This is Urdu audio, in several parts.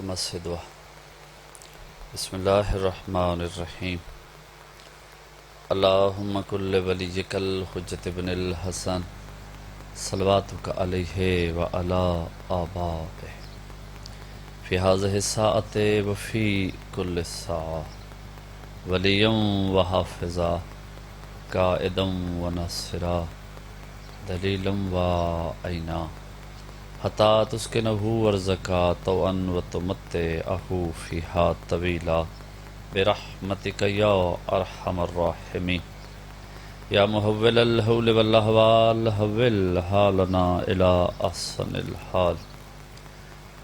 رحمت سے دعا۔ بسم اللہ الرحمن الرحیم۔ اللہم کل ولیک الحجۃ بن الحسن صلواتک علیہ وعلی آبائہ فی ہذہ الساعۃ وفی کل ساعہ ولیا وحافظا قائدا وناصرا دلیلا وعینا حتی تسکنہ ورزقا طوعا وتمتعہ فیہا طویلا برحمتک یا ارحم الراحمین۔ یا محول الحول والاحوال حول حالنا الی احسن الحال۔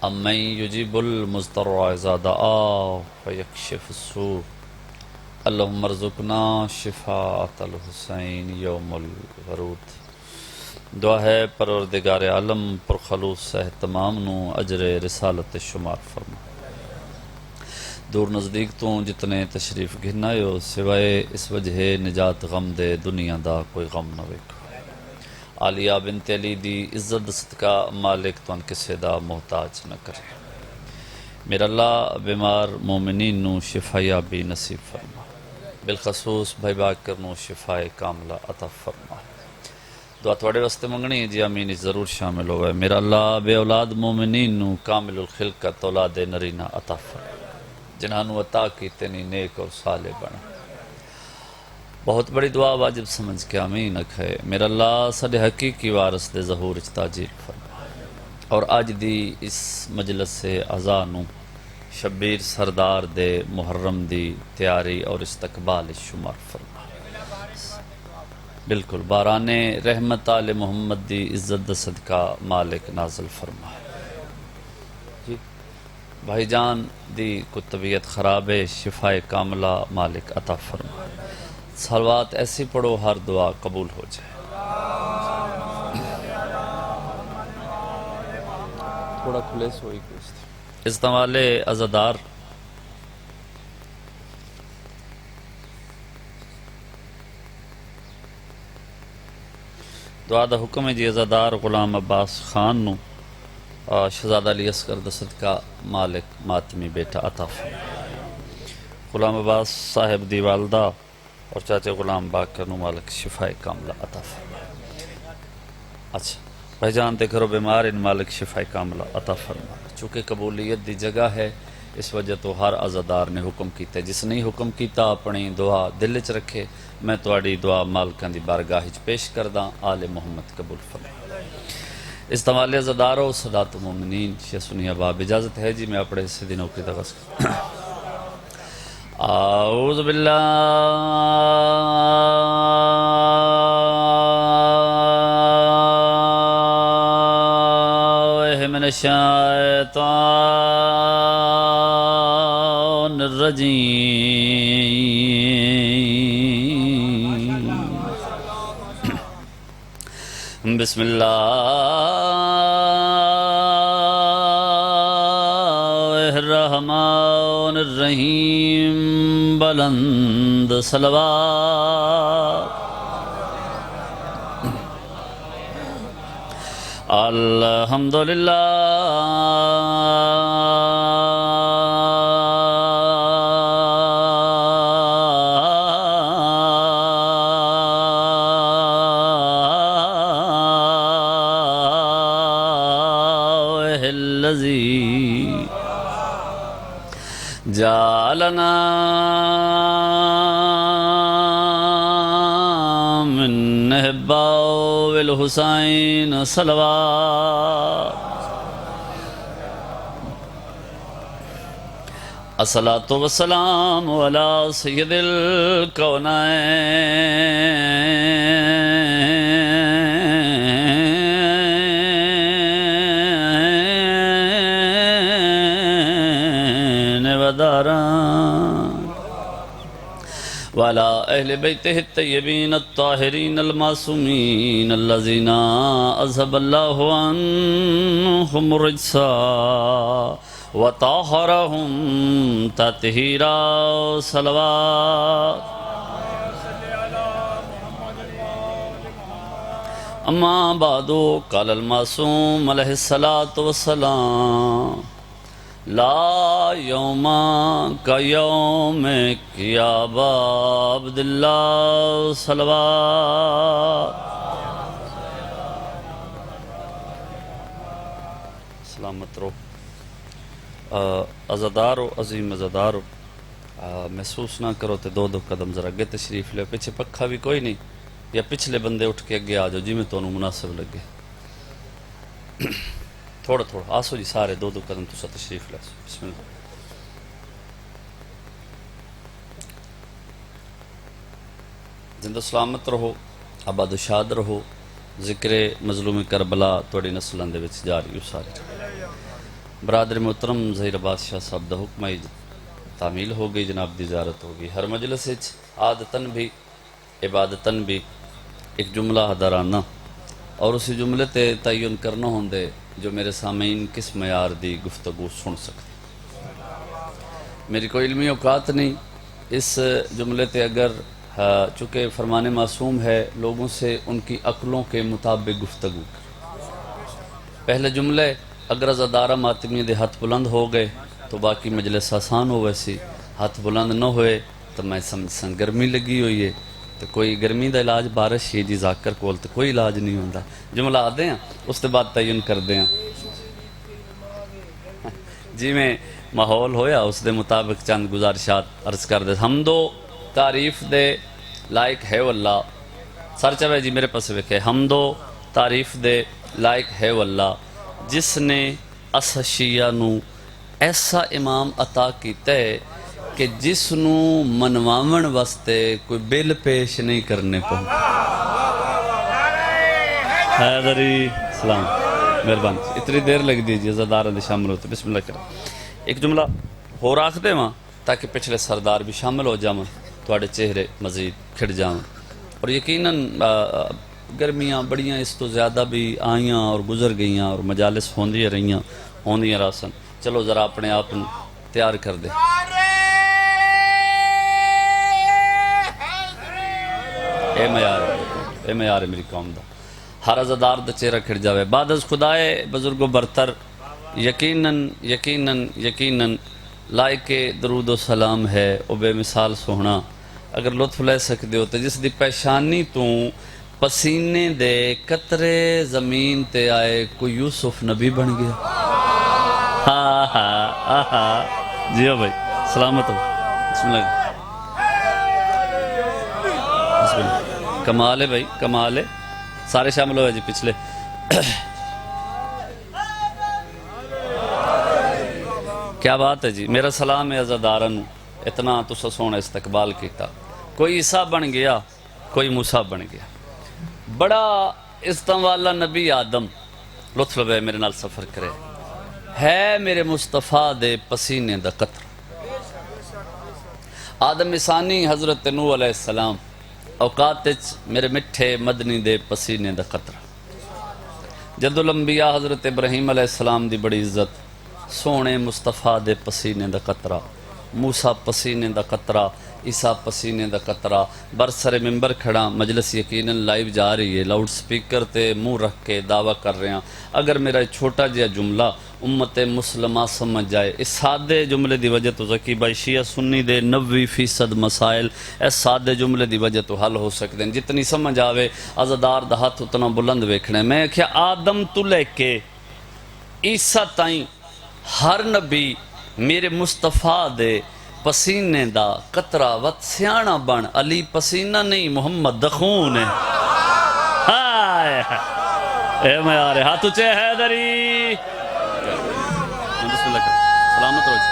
امن یجیب المضطر اذا دعا فیکشف السوء۔ اللہم ارزقنا شفاعۃ الحسین یوم الورود۔ دعا ہے پروردگار عالم پر خلوص صحت تمام نو اجر رسالت شمار فرما۔ دور نزدیک تو جتنے تشریف گھنائے ہو سوائے اس وجہ نجات غم دے دنیا دا کوئی غم نہ ویکھو۔ عالیہ بنت علی دی عزت صدقہ مالک تو ان کسے دا محتاج نہ کرے۔ میرا اللہ بیمار مومنین نو شفا یابی نصیب فرما، بالخصوص بھائی باکر نو شفا کاملہ عطا فرما۔ دعا تھوڑے واسطے منگنی جی آمین ضرور شامل ہوئے۔ میرا اللہ بے اولاد مومنین نو کامل الخلقت اولاد نرینہ عطا فرما، جنہاں نو عطا کیتے نہیں نیک اور صالح بنا۔ بہت بڑی دعا واجب سمجھ کے آمین اکھے۔ میرا اللہ سڈے حقیقی وارث دے ظہور اچ تاجیل فرما، اور آج دی اس مجلس سے اعضاء نو شبیر سردار دے محرم دی تیاری اور استقبال شمار فرما۔ بالکل باران رحمت آل محمد دی عزت دا صدقہ مالک نازل فرما۔ جی بھائی جان دی کو طبیعت خراب ہے، شفا کاملہ مالک عطا فرما۔ صلوات ایسی پڑھو ہر دعا قبول ہو جائے۔ تھوڑا کھلے سوئی کچھ استعمال عزادار دعا دا حکم ہے جی۔ عزادار غلام عباس خان نو شہزادہ علی اصغر دا صدقہ مالک ماتمی بیٹا عطا فرما۔ غلام عباس صاحب دی والدہ اور چاچے غلام باکر نو مالک شفا کاملہ عطا فرما۔ اچھا بھائی جان دے گھروں بیمار ان مالک شفا کاملہ عطا فرما۔ چونکہ قبولیت دی جگہ ہے اس وجہ تو ہر عزادار نے حکم کیتا ہے، جس نے حکم کیتا اپنی دعا دل چ رکھے۔ میں تواڈی دعا مالکاں دی بارگاہ وچ پیش کرداں، آل محمد قبول فرما۔ استعمال عزادارو صدات مومنین شیخ سنی احباب اجازت ہے جی میں اپنے حصے دی نوکری دا غصب اعوذ باللہ من الشیطان الرجیم۔ بسم اللہ الرحمن الرحیم۔ بلند صلوات الحمدللہ الذی جعلنا من احباء الحسین صلوات۔ الصلاۃ والسلام علی سید الکونین وداران وعلى أهل بيته الطيبين الطاهرين المعصومين الذين أذهب الله عنهم الرجس وطهرهم تطهيرا صلوات۔ اما بعد قال المعصوم علیہ الصلاۃ والسلام لا یوم کا یوم کیا عبد اللہ صلوات. سلامت رہو، عزادار ہو، عظیم عزادار ہو. محسوس نہ کرو تو دو قدم ذرا اگے تشریف لے. پیچھے پکھا بھی کوئی نہیں، یا پچھلے بندے اٹھ کے اگے آ جاؤ جی میں تمہیں مناسب لگے. تھوڑا تھوڑا آسو جی سارے دو قدم تسا تشریف لے. بسم اللہ. زندہ سلامت رہو، آباد و شاد رہو. ذکر مظلوم کربلا توڑی نسلوں دے وچ جاری ہو سارے. برادر محترم ظہیر بادشاہ صاحب دا حکم ہے تعمیل ہو گئی، جناب دی زیارت ہو گئی. ہر مجلس عادتاً بھی عبادتاً بھی ایک جملہ حضرانہ اور اسی جملے تے تعین کرنا ہوندے جو میرے سامعین کس معیار دی گفتگو سن سکتے. میری کوئی علمی اوقات نہیں اس جملے تے، اگر چونکہ فرمان معصوم ہے لوگوں سے ان کی عقلوں کے مطابق گفتگو. پہلے جملے اگر عزادارہ ماتمی دے ہاتھ بلند ہو گئے تو باقی مجلس آسان ہو. ویسی ہاتھ بلند نہ ہوئے تو میں سمجھ گرمی لگی ہوئی ہے تو کوئی گرمی دا علاج بارش ہی جی ذاکر کول تو کوئی علاج نہیں ہوتا. جملہ آدھے ہیں اس کے بعد تعین کر دیں جی میں ماحول ہویا اس دے مطابق چند گزارشات عرض کر دے. حمد و تعریف دے لائق ہے واللہ. سر چوے جی میرے پاس ویکھے. حمد و تعریف دے لائق ہے واللہ جس نے اس شیعہ نو ایسا امام عطا کیتا ہے کہ جس نو منواون واسطے کوئی بل پیش نہیں کرنے پہن. حیدری سلام مہربان. اتنی دیر لگ دیجیے عزادارہ دے شامل ہوتے. بسم اللہ کریں. ایک جملہ ہو راکھ دے وہاں تاکہ پچھلے سردار بھی شامل ہو جاؤں، تھوڑے چہرے مزید کھڑ جاؤں. اور یقیناً گرمیاں بڑیاں اس تو زیادہ بھی آئیاں اور گزر گئیاں اور مجالس ہوندیاں رہیاں ہوندیاں راسن. چلو ذرا اپنے آپ تیار کر دے. اے معیار ہے میری قوم دا. ہر عزادار دا چہرہ کھڑ جاوے. بعد از خدائے بزرگ و برتر یقیناً لائق درود و سلام ہے او بے مثال سوہنا. اگر لطف لے سکتے ہو تو جس دی پیشانی تو پسینے دے قطرے زمین تے آئے کوئی یوسف نبی بن گیا. جی ہو بھائی سلامت ہو. بسم اللہ. کمال ہے بھائی کمال ہے. سارے شامل ہوئے جی پچھلے. کیا بات ہے جی. میرا سلام ہے عزادارن. اتنا تسا سونا استقبال کیتا. کوئی عیسیٰ بن گیا کوئی موسیٰ بن گیا. بڑا عزتاں والا نبی آدم لطف لبے میرے نال سفر کرے ہے میرے مصطفیٰ دے پسینے دا قطر. آدم ثانی حضرت نوح علیہ السلام اوقات میرے مٹھے مدنی دے پسینے دا قطر. جد الانبیاء حضرت ابراہیم علیہ السلام دی بڑی عزت سونے مصطفیٰ دے پسینے دا قطرہ. موسیٰ پسینے دا قطرہ، عیسیٰ پسینے دا قطرہ. برسر ممبر کھڑا مجلس یقیناً لائیو جا رہی ہے. لاؤڈ سپیکر تے منہ رکھ کے دعویٰ کر رہے ہیں. اگر میرا چھوٹا جہا جملہ امت مسلمہ سمجھ جائے اس سادے جملے دی وجہ تو ذکی بھائی شیعہ سنی دے 90% مسائل اس سادے جملے دی وجہ تو حل ہو سکتے ہیں. جتنی سمجھ آوے عزادار دا ہاتھ اتنا بلند ویکھنا ہے. میں کیا آدم تو لے کے عیسیٰ تائیں ہر نبی میرے مصطفیٰ دے پسینے دا قطرہ وط سیانا بن. علی پسینہ نہیں محمد دخون ہے. اے میارے ہاتھ اچھے حیدری. بسم اللہ کریں. سلامت رو جی.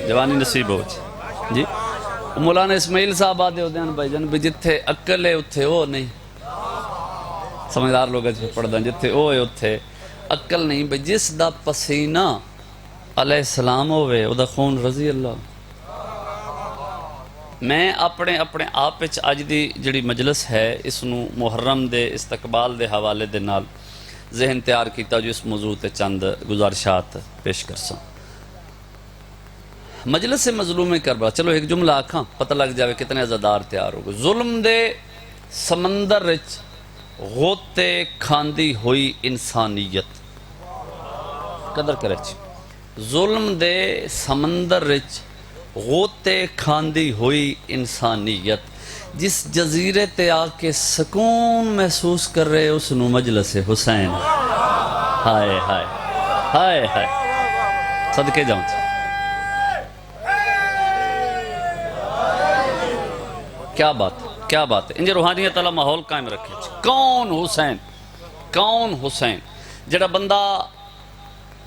جوانی نصیب ہو جی. مولانا اسماعیل صاحب آدھے ہو دیان بھائی جان بھی جتھے عقل ہے اتھے او نہیں. سمجھدار لوگ پڑھ دیں جتھے او ہے اتھے عقل نہیں. بھئی جس دا پسینہ علیہ السلام ہوئے او دا خون رضی اللہ. میں اپنے آپ اچ اج دی جڑی مجلس ہے اس نو محرم دے استقبال دے حوالے دے نال ذہن تیار کیتا جو اس موضوع تے چند گزارشات پیش کرساں. مجلس سے مظلوم کربلا. چلو ایک جملہ آکھاں پتہ لگ جاوے کتنے عزادار تیار ہو گئے. ظلم دے سمندر وچ غوطے کھاندی ہوئی انسانیت قدر کرے چی ظلم دے سمندر رچ غوطے کھاندی ہوئی انسانیت جس جزیرے تے آ کے سکون محسوس کر رہے اس نو مجلس حسین ہائے ہائے ہائے ہائے صدقے جاؤں تھی کیا بات ہے انجھے روحانیت اللہ ماحول قائم رکھے کون حسین جڑا بندہ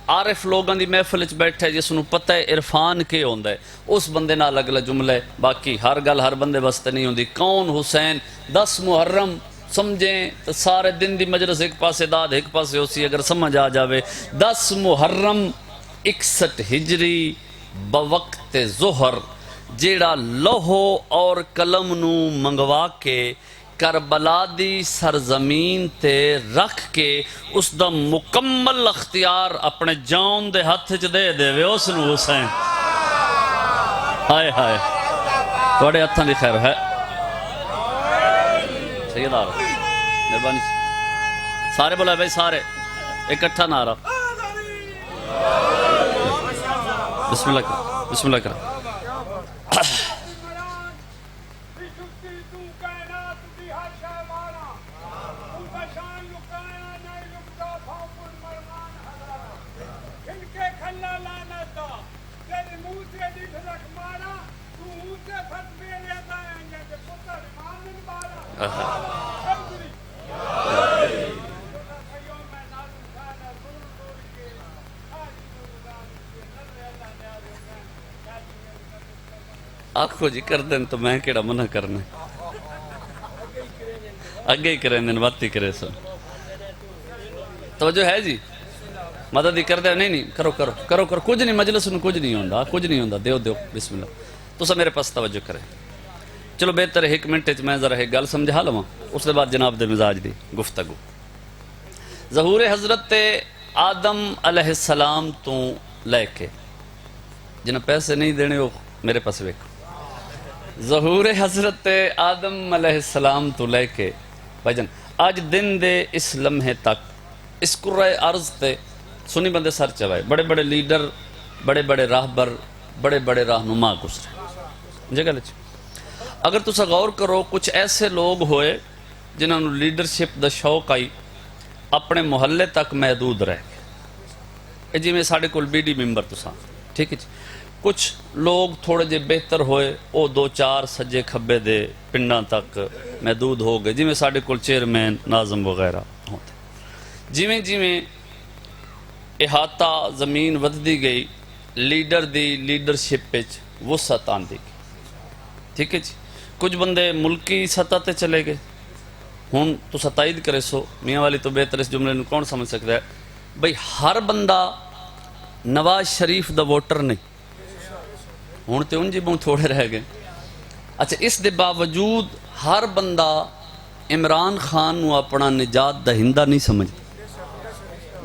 عارف لوگاں دی محفل وچ بیٹھے جس نو پتہ ہے عرفان کے ہوندا ہے اس بندے نال اگلا جملہ ہے باقی ہر گل ہر بندے واسطے نہیں ہوندی کون حسین 10 محرم سمجھیں تو سارے دن دی مجلس ایک پاسے داد ایک پاسے ہوسی اگر سمجھ آ جاوے 10 محرم 61 ہجری بوقت ظہر جیڑا لوہو اور قلم نو منگوا کے کربلا دی سرزمین تے رکھ کے اس دا مکمل اختیار اپنے جان دے ہاتھ چ دے دے وے اس نو حسین ہائے ہائے تھوڑے ہاتھاں دی خیر ہے سیدار مہربانی سارے بلائے بھائی سارے اکٹھا نعرہ بسم اللہ کرو بسم اللہ کرو آنکھو جی کر دیں تو میں کیڑا منع کرنا اگے ہی کریں دن بات ہی کرے سن توجہ ہے جی مدد ہی کر دیں نہیں کرو کرو کرو کرو کچھ نہیں مجلس نو کچھ نہیں ہوندا دیو بسم اللہ تو سب میرے پاس توجہ کرے چلو بہتر ہے 1 منٹ میں ذرا ایک گل سمجھا لواں اس کے بعد جناب دے مزاج دی گفتگو ظہور حضرت آدم علیہ السلام تو لے کے جنہیں پیسے نہیں دینے وہ میرے پاس ویکھو ظہور حضرت آدم علیہ السلام تو لے کے بھائی جان آج دن دے اس لمحے تک اس کرۂ ارض تے سنی بندے سر چوائے بڑے بڑے لیڈر بڑے بڑے راہبر بڑے بڑے راہنما گزرے جگہ لچ اگر تسا غور کرو کچھ ایسے لوگ ہوئے جنہوں نے لیڈرشپ دا شوق آئی اپنے محلے تک محدود رہ گئے جی میں ساڑھے کل بی ڈی ممبر تسا ٹھیک ہے جی کچھ لوگ تھوڑے جے بہتر ہوئے او 2-4 سجے کھبے دے پنڈاں تک محدود ہو گئے جی میں ساڑھے کل چیئرمین ناظم وغیرہ ہوتے جی میں احاطہ زمین ودی گئی لیڈر دی لیڈرشپ پچ وسعت آندی گئی ٹھیک ہے جی کچھ بندے ملکی سطح تے چلے گئے ہون تو ستائید کرے سو میاں والی تو بہتر اس جملے کون سمجھ سکتا ہے بھئی ہر بندہ نواز شریف دا ووٹر نہیں ہون تے ان جی بہت تھوڑے رہ گئے اچھا اس دے باوجود ہر بندہ عمران خان نو اپنا نجات دہندہ نہیں سمجھ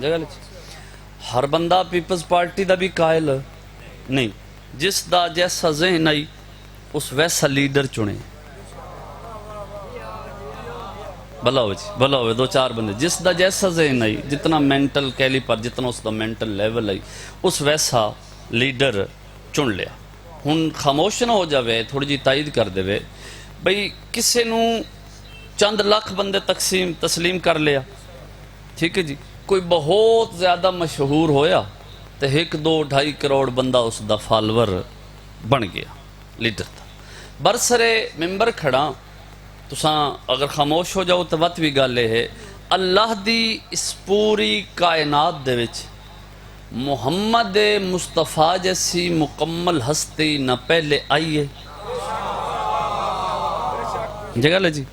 جگہ لچ ہر بندہ پیپلز پارٹی دا بھی قائل نہیں جس دا جیسا ذہن آئی اس ویسا لیڈر چنے بھلا ہوئے جی بھلا ہوئے 2-4 بندے جس دا جیسا ذہن آئی جتنا مینٹل کیلی پر جتنا اس دا مینٹل لیول آئی اس ویسا لیڈر چن لیا ہن خاموش نہ ہو جاوے تھوڑی جی تائید کر دے وے بھئی کسے نو چند لاکھ بندے تسلیم کر لیا ٹھیک ہے جی کوئی بہت زیادہ مشہور ہویا تو 1-2-2.5 کروڑ بندہ اس دا فالور بن گیا لیڈر تھا برسرے ممبر کھڑا تساں اگر خاموش ہو جاؤ تو وقت بھی گالے ہے اللہ دی اس پوری کائنات دے وچ محمد مصطفیٰ جیسی مکمل ہستی نہ پہلے آئی ہے جگہ لے جی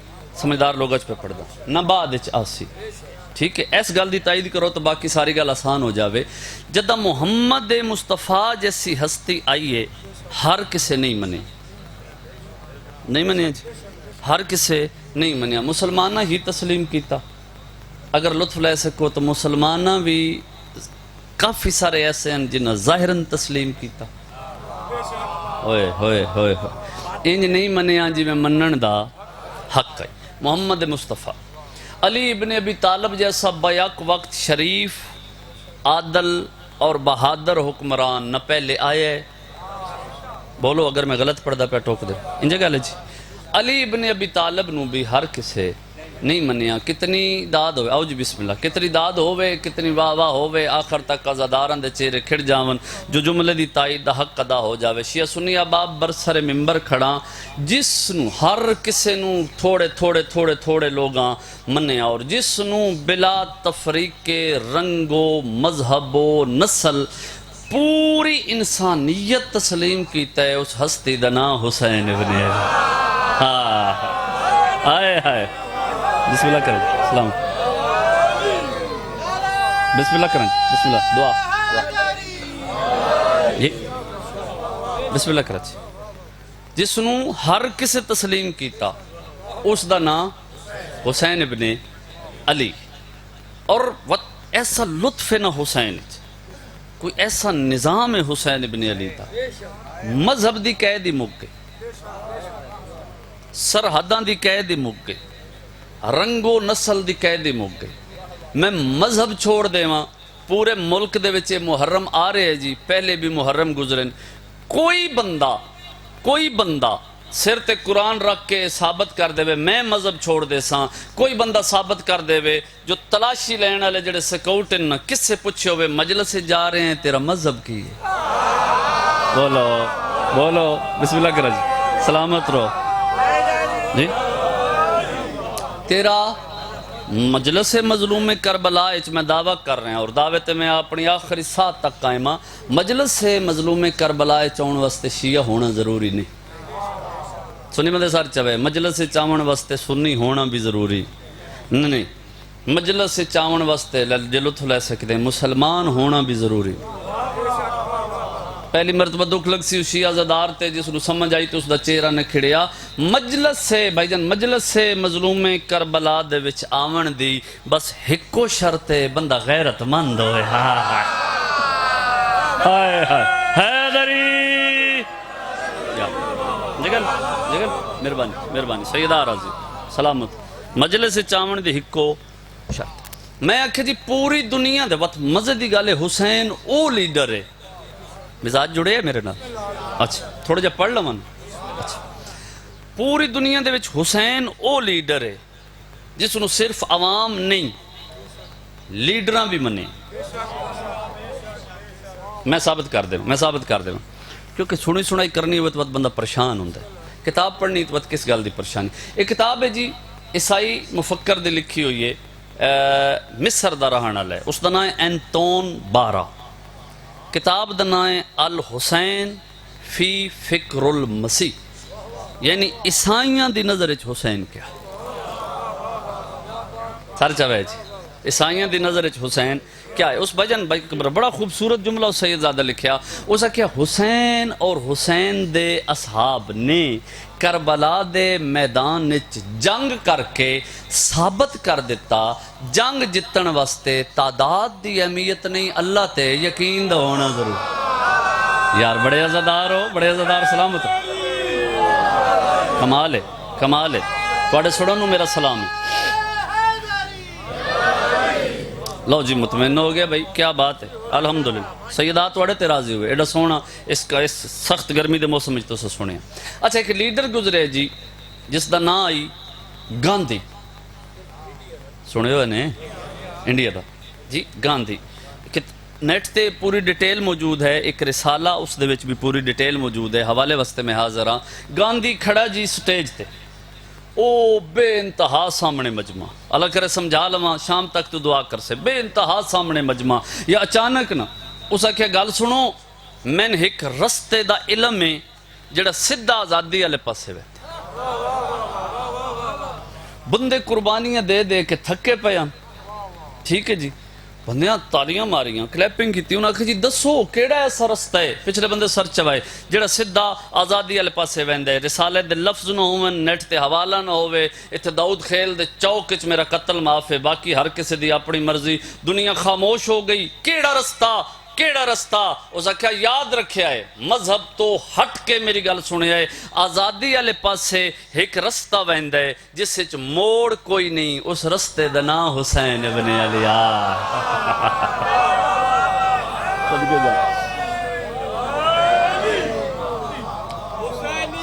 سمجھدار لوگ اچھ پہ پڑھ دا نہ بعد اچھ آسی ٹھیک ہے ایس گل دی تائید کرو تو باقی ساری گل آسان ہو جاوے جدہ محمد مصطفیٰ جیسی ہستی آئی ہے ہر کسے نہیں منے جی ہر کسے نہیں منیا مسلمانہ ہی تسلیم کیتا اگر لطف لے سکو تو مسلمانہ بھی کافی سارے ایسے ہیں جنہاں ظاہراً تسلیم کیتا ہوئے انج نہیں منیا جی میں منن دا حق ہے محمد مصطفیٰ علی ابن ابی طالب جیسا بیک وقت شریف عادل اور بہادر حکمران نہ پہلے آئے. بولو اگر میں غلط پڑھدا پہ ٹوک دے. ان جگہ لے جی علی ابن ابی طالب نو بھی ہر کسے نہیں منیا. کتنی داد ہوئے, آؤ جی بسم اللہ, کتنی داد ہوئے, کتنی واہ واہ ہوئے, آخر تک عزاداران دے چہرے کھڑ جاون, جو جملے دی تائید دا حق ادا ہو جاوے. شیعہ سنی احباب برسر ممبر کھڑا جس نو ہر کسے نو تھوڑے تھوڑے تھوڑے تھوڑے لوگاں منیا, اور جس نو بلا تفریق رنگ و مذہب و نسل پوری انسانیت تسلیم کیتا ہے, اس ہستی دا نام حسین ابن علی. ہاں آئے ہائے, بسم اللہ کریں, سلام, بسم اللہ کریں, بسم اللہ, دعا جی, بسم اللہ کریں. جس نو ہر کسے تسلیم کیتا اس دا نام حسین ابن علی. اور ایسا لطف نہ حسین, کوئی ایسا نظام حسین ابن علی تھا. مذہب دی قید ہی مک گئی, سرحداں دی قید ہی مک گئی, رنگ و نسل دی قید ہی مک گئی. میں مذہب چھوڑ دے وہاں, پورے ملک دے وچے محرم آ رہے ہیں جی, پہلے بھی محرم گزرن. کوئی بندہ سر تے قرآن رکھ کے ثابت کر دے وے میں مذہب چھوڑ دے ساں, کوئی بندہ ثابت کر دے وے جو تلاشی لین والے جڑے سکاؤٹ نہ کس سے پوچھے ہوئے مجلس سے جا رہے ہیں تیرا مذہب کی ہے. بولو بولو بسم اللہ کرو جی, سلامت رہو جی. تیرا مجلس مظلوم کربلا اچ میں دعویٰ کر رہے ہیں, اور دعوت میں اپنی آخری ساتھ تک قائمہ. مجلس مظلوم کربلا چاؤن واسطے شیعہ ہونا ضروری نہیں, سنی مدے سار چوے. مجلس چاون واسطے سنی ہونا بھی ضروری نہیں, مجلس چاون واسطے جے لطف لے سکتے مسلمان ہونا بھی ضروری. پہلی مرتبہ دکھ لگ سی شیعہ زدار تے, جس نو سمجھ آئی تو اس دا چہرہ نے کھڑیا. مجلس سے بھائی جان, مجلس سے مظلوم کربلا دے وچ آون دی بس ہکو شرط بندہ غیرت مند ہوئے. ہائے ہائے حیدری جگل جگل, مہربانی مہربانی, سیدہ راضی سلامت. مجلس سے چاون دی ہکو شرط. میں آکھے جی پوری دنیا دے وقت مزے دی گالے حسین او لیڈر ہے. مزاج جڑے ہے میرے نال, اچھا تھوڑا جا پڑھ لوں. اچھا پوری دنیا دے وچ حسین او لیڈر ہے جس نو صرف عوام نہیں لیڈراں بھی منے. میں ثابت کر دوں کیونکہ سنی سنائی کرنی ہوئے تو بندہ پریشان ہوتا ہے. کتاب پڑھنی تو کس گل دی پریشانی. ایک کتاب ہے جی عیسائی مفکر دی لکھی ہوئی ہے, مصر دا رہن والا ہے, اس دا نام ہے اینتون بارا. کتاب دا نام ہے الحسین فی فکر المسیح, یعنی عیسائیاں دی نظر وچ حسین کیا سر چاہے جی, عیسائیاں دی نظر وچ حسین کیا ہے. اس بجن بڑا خوبصورت جملہ اس سید زادہ لکھیا. اس کیا حسین اور حسین دے اصحاب نے کربلا دے میدان وچ جنگ کر کے ثابت کر دیتا جنگ جتن واسطے تعداد دی اہمیت نہیں, اللہ تے یقین دا ہونا ضرور. یار بڑے عزادار ہو, بڑے عزادار, سلامت ہو, کمال ہے کمال ہے. تھوڑے سڑوں میرا سلام ہے. لو جی مطمئن ہو گیا بھائی, کیا بات ہے, الحمدللہ. سیدات وڑے تے راضی ہوئے, ایڈا سونا اس سخت گرمی دے موسم میں تو سنے. اچھا ایک لیڈر گزرے جی جس دا نام آئی گاندھی, سنے ہوئے نے, انڈیا دا جی گاندھی. نیٹ تے پوری ڈیٹیل موجود ہے, ایک رسالہ اس دے وچ بھی پوری ڈیٹیل موجود ہے, حوالے واسطے میں حاضر ہاں. گاندھی کھڑا جی سٹیج تے, او بے انتہا سامنے مجمع, اللہ کرے سمجھا لواں شام تک تو دعا کر سے, بے انتہا سامنے مجمع. یا اچانک نا اس آکھیا گل سنو, میں ایک رستے دا علم ہے جڑا سدھا آزادی والے پاسے ویتے. بندے قربانیاں دے دے کے تھکے پے ہن, ٹھیک ہے جی, بندیاں تالیاں ماریاں, کلیپنگ کی, انہاں کہ جی دسو کیڑا ایسا رستہ ہے. پچھلے بندے سر چوائے جڑا سدھا آزادی والے پاسے ویندا ہے. رسالے دے لفظ نہ ہون, نیٹ تے حوالہ نہ ہوئے, اتنے داؤد خیل دے چوک وچ میرا قتل معاف ہے, باقی ہر کسی دی اپنی مرضی, دنیا خاموش ہو گئی. کیڑا رستہ کیڑا رستہ؟ اس آکھیا یاد رکھیا ہے مذہب تو ہٹ کے میری گل سنیا ہے، آزادی والے پاسے ایک رستہ ویندا ہے جس وچ موڑ کوئی نہیں، اس رستے دا نام حسین ابن علی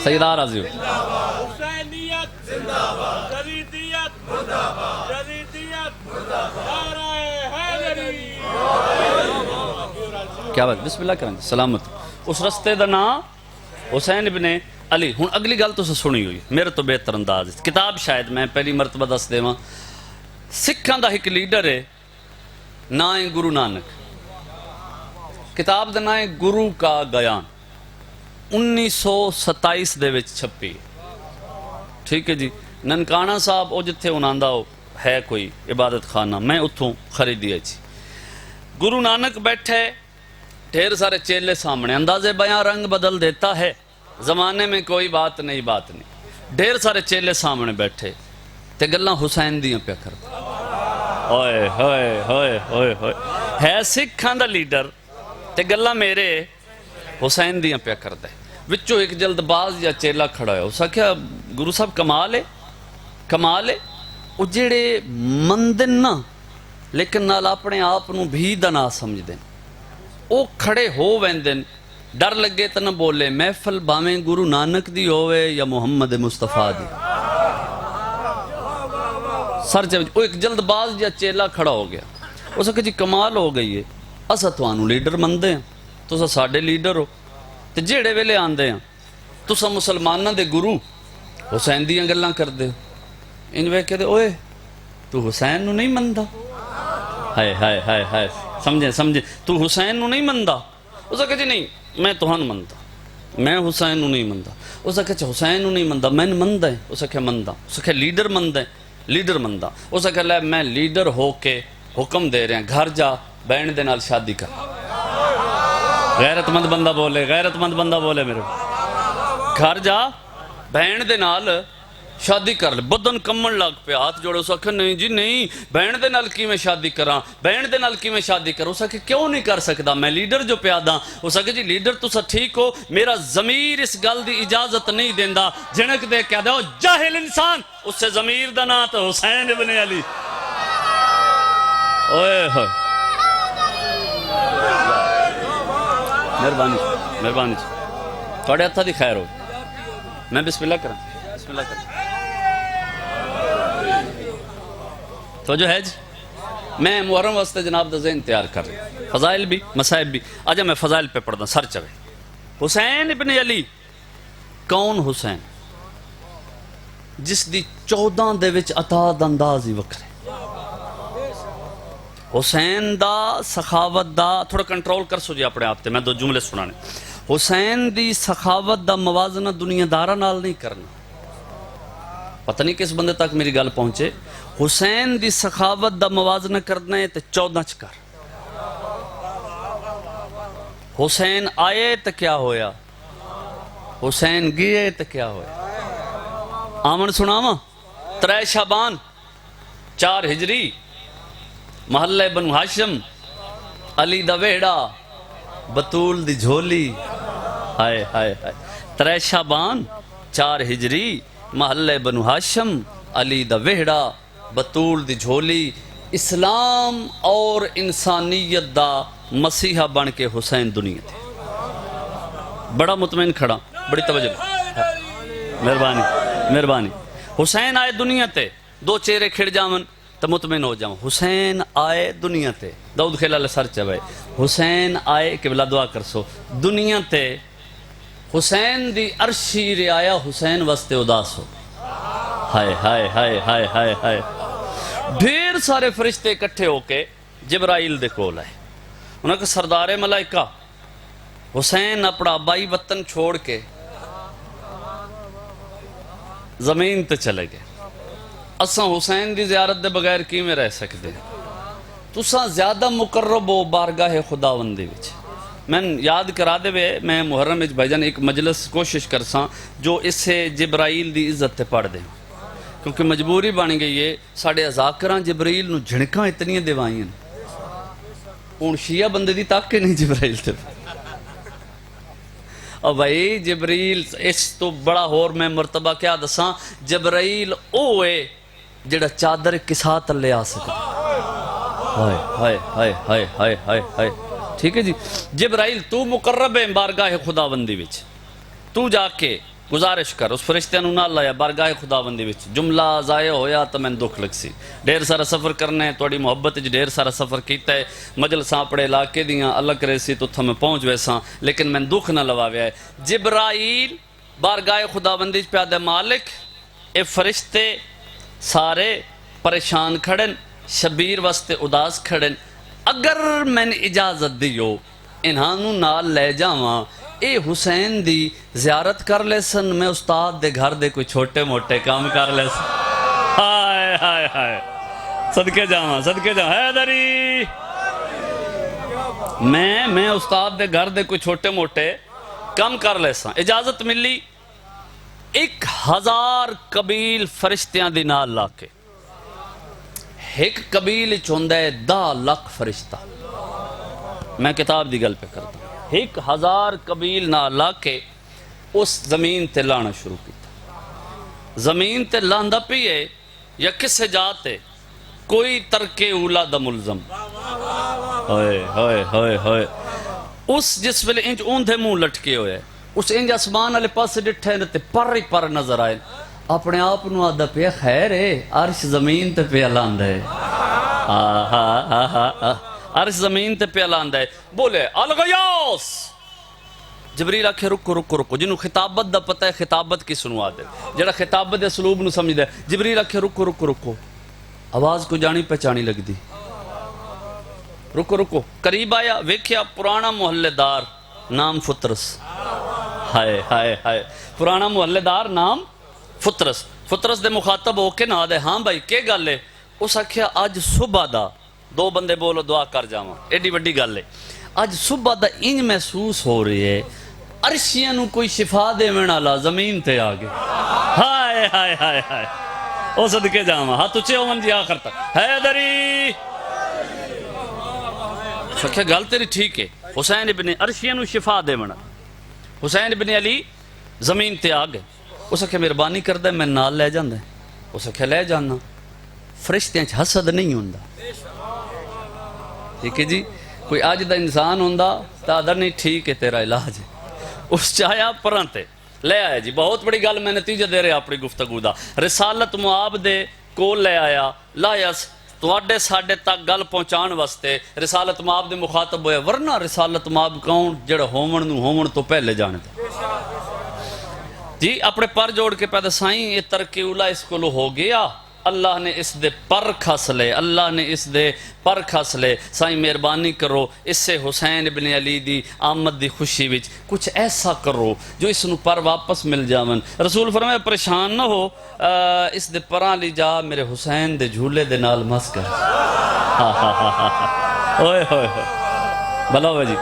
سیدہ راضی ہو کیا بات، بسم اللہ کریں سلامت۔ اس رستے دا نام حسین ابن علی۔ ہن اگلی گل تو سنی ہوئی میرے تو بہتر انداز، کتاب شاید میں پہلی مرتبہ دس دیواں، سکھاں دا ایک لیڈر ہے نا ہے گرو نانک، کتاب دا نام ہے گرو کا گیان، 1927 دے وچ چھپی، ٹھیک ہے جی۔ ننکانہ صاحب او جتھے انہاں ہے کوئی عبادت خانہ، میں اتھوں خریدی ہے جی۔ گرو نانک بیٹھے، ڈھیر سارے چیلے سامنے، انداز بیاں رنگ بدل دیتا ہے، زمانے میں کوئی بات نہیں بات نہیں، ڈھیر سارے چیلے سامنے بیٹھے تے گلاں حسین دیاں پیا کر دے، ہوئے ہوئے ہوئے ہوئے ہوئے، ہے سکھاں دا لیڈر تے گلاں میرے حسین دیاں پیا کر دے۔ وچوں ایک جلد باز یا چیلا کھڑا ہے، اس آکھیا گرو صاحب کمال ہے کمال ہے، وہ جڑے مندن نا لیکن نال اپنے آپ نو بھی دا نہ سمجھ دیں، او کھڑے ہو ویندن، ڈر لگے تو نہ بولے، محفل باویں گرو نانک دی ہوئے یا محمد مصطفیٰ دی، سر چاہے وہ ایک جلد باز یا چیلا کھڑا ہو گیا، اس کہ جی کمال ہو گئی ہے، اسا توانو لیڈر مندے ہیں، تسا ساڈے لیڈر ہو، تے جیڑے ویلے آندے ہیں تسا مسلمانہ دے گرو حسین دیاں گلاں کر دے، ان وے کہتے اوئے تو حسین نو نہیں مندہ، ہائے ہائے ہائے ہائے، سمجھیں سمجھیں، تو حسین نو نہیں مندہ، اس نے کہا جی نہیں میں توہن مندہ، میں حسین نو نہیں مندہ، اس نے کہا حسین نو نہیں مندہ میں مندہ ہے، اس نے کہا مندہ، اس نے کہا لیڈر مندہ ہے، لیڈر مندہ، اس نے کہا میں لیڈر ہو کے حکم دے رہے ہیں گھر جا بہن دے نال شادی کر، غیرت مند بندہ بولے، غیرت مند بندہ بولے میرے، گھر جا بہن دے نال شادی کر لے، بدن کمن لگ پہ ہاتھ جوڑے، اس آکھا نہیں جی نہیں بہن دے نال کی میں شادی کراں، بہن دے نال کی میں شادی کراں، اس آکھا کیوں نہیں کر سکتا میں لیڈر جو پیادا، اس آکھا جی لیڈر تو سا ٹھیک ہو، میرا ضمیر اس گل دی اجازت نہیں دیندہ، جھنک دے کہہ دو جاہل انسان، اس سے ضمیر دا نام تو حسین ابن علی، اوئے ہوئے، مہربانی مہربانی تھوڑے ہتھا دی خیر ہو، میں بسم اللہ کروں، بسم اللہ کروں، تو جو ہے جی میں محرم واسطے جناب دا ذہن تیار کر رہا ہوں، فضائل بھی مسائب بھی، آجا میں فضائل پہ پڑھ دا سر چوے۔ حسین ابن علی، کون حسین؟ جس دی 14 دے وچ عطا دا انداز ہی وکھرے، حسین دا سخاوت دا، تھوڑا کنٹرول کر سو جی اپنے آپ تے، میں دو جملے سنانے، حسین دی سخاوت دا موازنہ دنیا دارہ نال نہیں کرنا، پتہ نہیں کس بندے تک میری گل پہنچے، حسین دی سخاوت دا موازنہ کرنا ہے تے 14 چ کر، حسین آئے تے کیا ہویا، حسین گئے تے کیا ہویا، آمن سناواں 3 شعبان 4 ہجری، محلہ بنو ہاشم، علی دا ویڑا، بطول دی جھولی، ہائے ہائے ہائے، 3 شعبان 4 ہجری، محلہ بنو ہاشم، علی دا ویڑا، بطول دی جھولی، اسلام اور انسانیت دا مسیحہ بن کے حسین دنیا تھے، بڑا مطمئن کھڑا، بڑی توجہ، مہربانی مہربانی، حسین آئے دنیا تے، 2 چہرے کھڑ جاون تو مطمئن ہو جاؤں، حسین آئے دنیا تے، داؤد خیلہ لے سر چوئے، حسین آئے قبلہ دعا کر سو، دنیا تے، حسین دی عرشی رعایا حسین واسطے اداس ہو، ہائے ہائے ہائے ہائے ہائے ہائے، ڈھیر سارے فرشتے اکٹھے ہو کے جبرائیل دے کول آئے، انہوں نے کہا سردار ملائکہ، حسین اپنا آبائی وطن چھوڑ کے زمین تے چلے گئے، اساں حسین دی زیارت دے بغیر کی میں رہ سکتے ہیں، تساں زیادہ مقرب ہو بارگاہ خداوندی وچ، میں یاد کرا دے وے، میں محرم وچ بھائی جان ایک مجلس کوشش کرساں جو اسے جبرائیل دی عزت تے پڑھ دیں، کیونکہ مجبوری بن گئی ہے، ساڑھے ازاکراں جبرائیل نو جھڑکاں اتنی دیوائیں، ہوں شیعہ بندے دی تک کے نہیں جبرائیل تے اور بھائی جبریل اس تو بڑا ہور میں مرتبہ کیا دساں جبرائیل اوے جڑا چادر کسا تلے آ سکتا ہائے ہائے ہائے ہائے ہائے ہائے ہائے ٹھیک ہے جی جبرائیل تو مقرب ہے بارگاہ خداوندی وچ تو جا کے گزارش کر اس فرشتے نو نال لایا بارگاہ خداوندی وچ جملہ ضائع ہویا تو میں دکھ لگ سی ڈھیر سارا سفر کرنا ہے تھوڑی محبت وچ ڈھیر سارا سفر کیتا ہے مجلساں اپنے علاقے دیاں الگ کرے سی تو میں پہنچ ویساں لیکن میں دکھ نہ لواویا ہے جبرائیل بارگاہ خداوندی وچ پیادے مالک اے فرشتے سارے پریشان کھڑن شبیر واسطے اداس کھڑن اگر میں نے اجازت دیو انہانوں نال لے جاواں اے حسین دی زیارت کر لے سن میں استاد دے گھر دے کوئی چھوٹے موٹے کام کر لے سن ہائے ہائے ہائے صدقے جاواں حیدری میں استاد دے گھر دے کوئی چھوٹے موٹے کام کر لے سن اجازت ملی 1000 قبیل فرشتیاں دی نال لا کے ایک قبیل چوندہ ہے 10 لاکھ فرشتہ میں کتاب دی گل پہ کرتا ہوں 1000 قبیل نہ لا کے اس زمین تے لانا شروع کیتا زمین تے لاندا پیے یا کسے جاتے کوئی ترک اولا دا ملزم ہوئے ہوئے ہوئے ہوئے اس جس ویلے انج اوندھے منہ لٹکے ہوئے اس انج آسمان والے پاس ڈٹھے تے پر ہی پر نظر آئے اپنے آپ نو آدھا پیا خیر ہے عرش زمین تے پیا لاندا ہے عرش زمین تے پیا لاندا ہے بولے الغیاس جبریل آکھے رکو رکو رکو جنہوں خطابت دا پتہ ہے خطابت کس نو آدھے جڑا خطابت دے اسلوب نو سمجھ دے جبریل آکھے رکو رکو رکو آواز کو جانی پہچانی لگ دی رکو رکو قریب آیا ویکھیا پرانا محلے دار نام فطرس ہائے ہائے ہائے پرانا محلے دار نام فطرس دے مخاطب ہو کے نہ دے ہاں بھائی کے گل ہے اس آکھیا آج صبح دا 2 بندے بولو دعا کر جاواں ایڈی وڈی گل ہے آج صبح دا انج محسوس ہو رہی ہے عرشیاں نو کوئی شفا دے والا زمین تے آ گئے ہائے ہائے ہائے ہائے او صدقے جاواں ہاتھ اچے ہون جی آخر تک حیدری سکھے گل تیری ٹھیک ہے حسین ابن عرشیاں نو شفا دے والا حسین ابن علی زمین تے آ گئے اس آکھے مہربانی کردے میں نال لے جاندا اس آکھے لے جانا فرشتیاں چ حسد نہیں ہوندا ٹھیک ہے جی کوئی آج دا انسان ہوندا تا آدھا نہیں ٹھیک ہے تیرا علاج ہے اس چاہیا پرانتے لے آیا جی بہت بڑی گل میں نتیجہ دے رہے اپنی گفتگو دا رسالت معاب دے کول لے آیا لایس تواڈے ساڈے تک گل پہنچان واسطے رسالت معاب دے مخاطب ہوئے ورنہ رسالت معاب کون جڑا ہومن تو پہلے جانتے جی اپنے پر جوڑ کے پیدا سائیں یہ ترک اولا اس کو ہو گیا اللہ نے اس دے پر کھس لے اللہ نے اس دے پر کھس لے سائیں مہربانی کرو اس سے حسین ابن علی دی آمد دی خوشی وچ کچھ ایسا کرو جو اس نو پر واپس مل جاون رسول فرمایا پریشان نہ ہو اس دے پراں لی جا میرے حسین دے جھولے دے نال مس کر اوئے ہوئے ہوئے بھلا ہوئے جی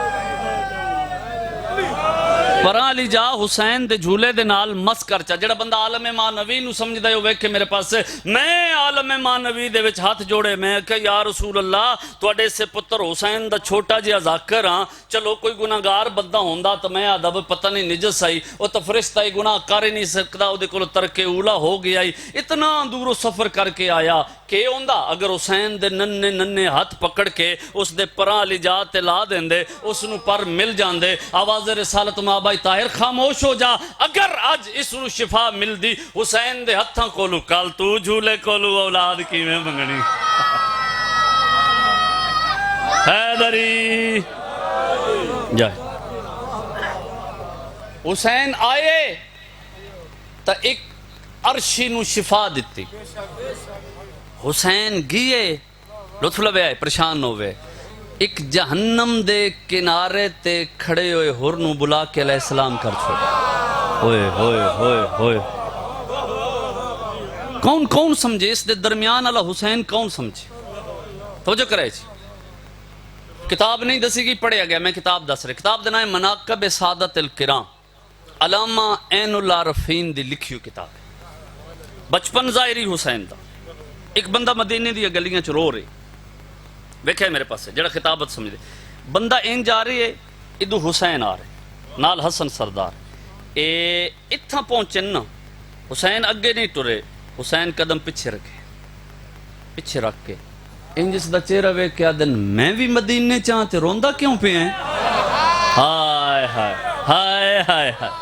پراں لی جا حسین دے جھولے دے نال مس کر چا جڑا بندہ عالم مانوی نو سمجھ دے ہوئے کہ میرے پاس سے میں عالم مانوی دے وچ ہاتھ جوڑے میں کہ یا رسول اللہ توڑے سے پتر حسین دا چھوٹا جی ذاکر ہاں چلو کوئی گناہگار بندہ ہوندا تو میں ادب پتہ نہیں نجس آئی او تو فرشتہ ہی گناہ کر ہی نہیں سکدا او دے کول ترک اولا ہو گیا اتنا دور سفر کر کے آیا کہ ہوندا اگر حسین دے ننے ننے ہاتھ پکڑ کے اس دے پراں لی جا تے لا دیندے اس نو پر مل جاندے آواز رسالت مابا طاہر خاموش ہو جا اگر آج اس نو شفا مل دی حسین دے ہتھاں کولو کال تو جھولے کولو اولاد کی میں منگنی حیدری جائے حسین آئے تا ایک عرشی نو شفا دیتی حسین گئے لطف لوے آئے پریشان ہوئے ایک جہنم دے کنارے تے کھڑے ہوئے ہر نو بلا کے علیہ السلام کر چھوڑے ہوئے ہوئے ہوئے ہوئے کون سمجھے اس دے درمیان اللہ حسین کون سمجھے توجہ کرے جی کتاب نہیں دسی گی پڑھے گیا میں کتاب دس رہے کتاب دینا ہے مناقب سعادت الکرام علامہ عین العارفین دی لکھیو کتاب ہے بچپن ظاہری حسین دا ایک بندہ مدینے دی گلیاں چ رو رہے ویکھے میرے پاس جڑا خطابت سمجھے بندہ این جا رہی ہے ادو حسین آ رہے نال حسن سردار اے اتھا پہنچن نا حسین اگے نہیں ٹرے حسین قدم پیچھے رکھ کے ان جس دا چہرہ ویکھ کے آدن میں بھی مدینے چاہتے روندا کیوں پہ ہیں ہائے ہائے ہائے ہائے ہائے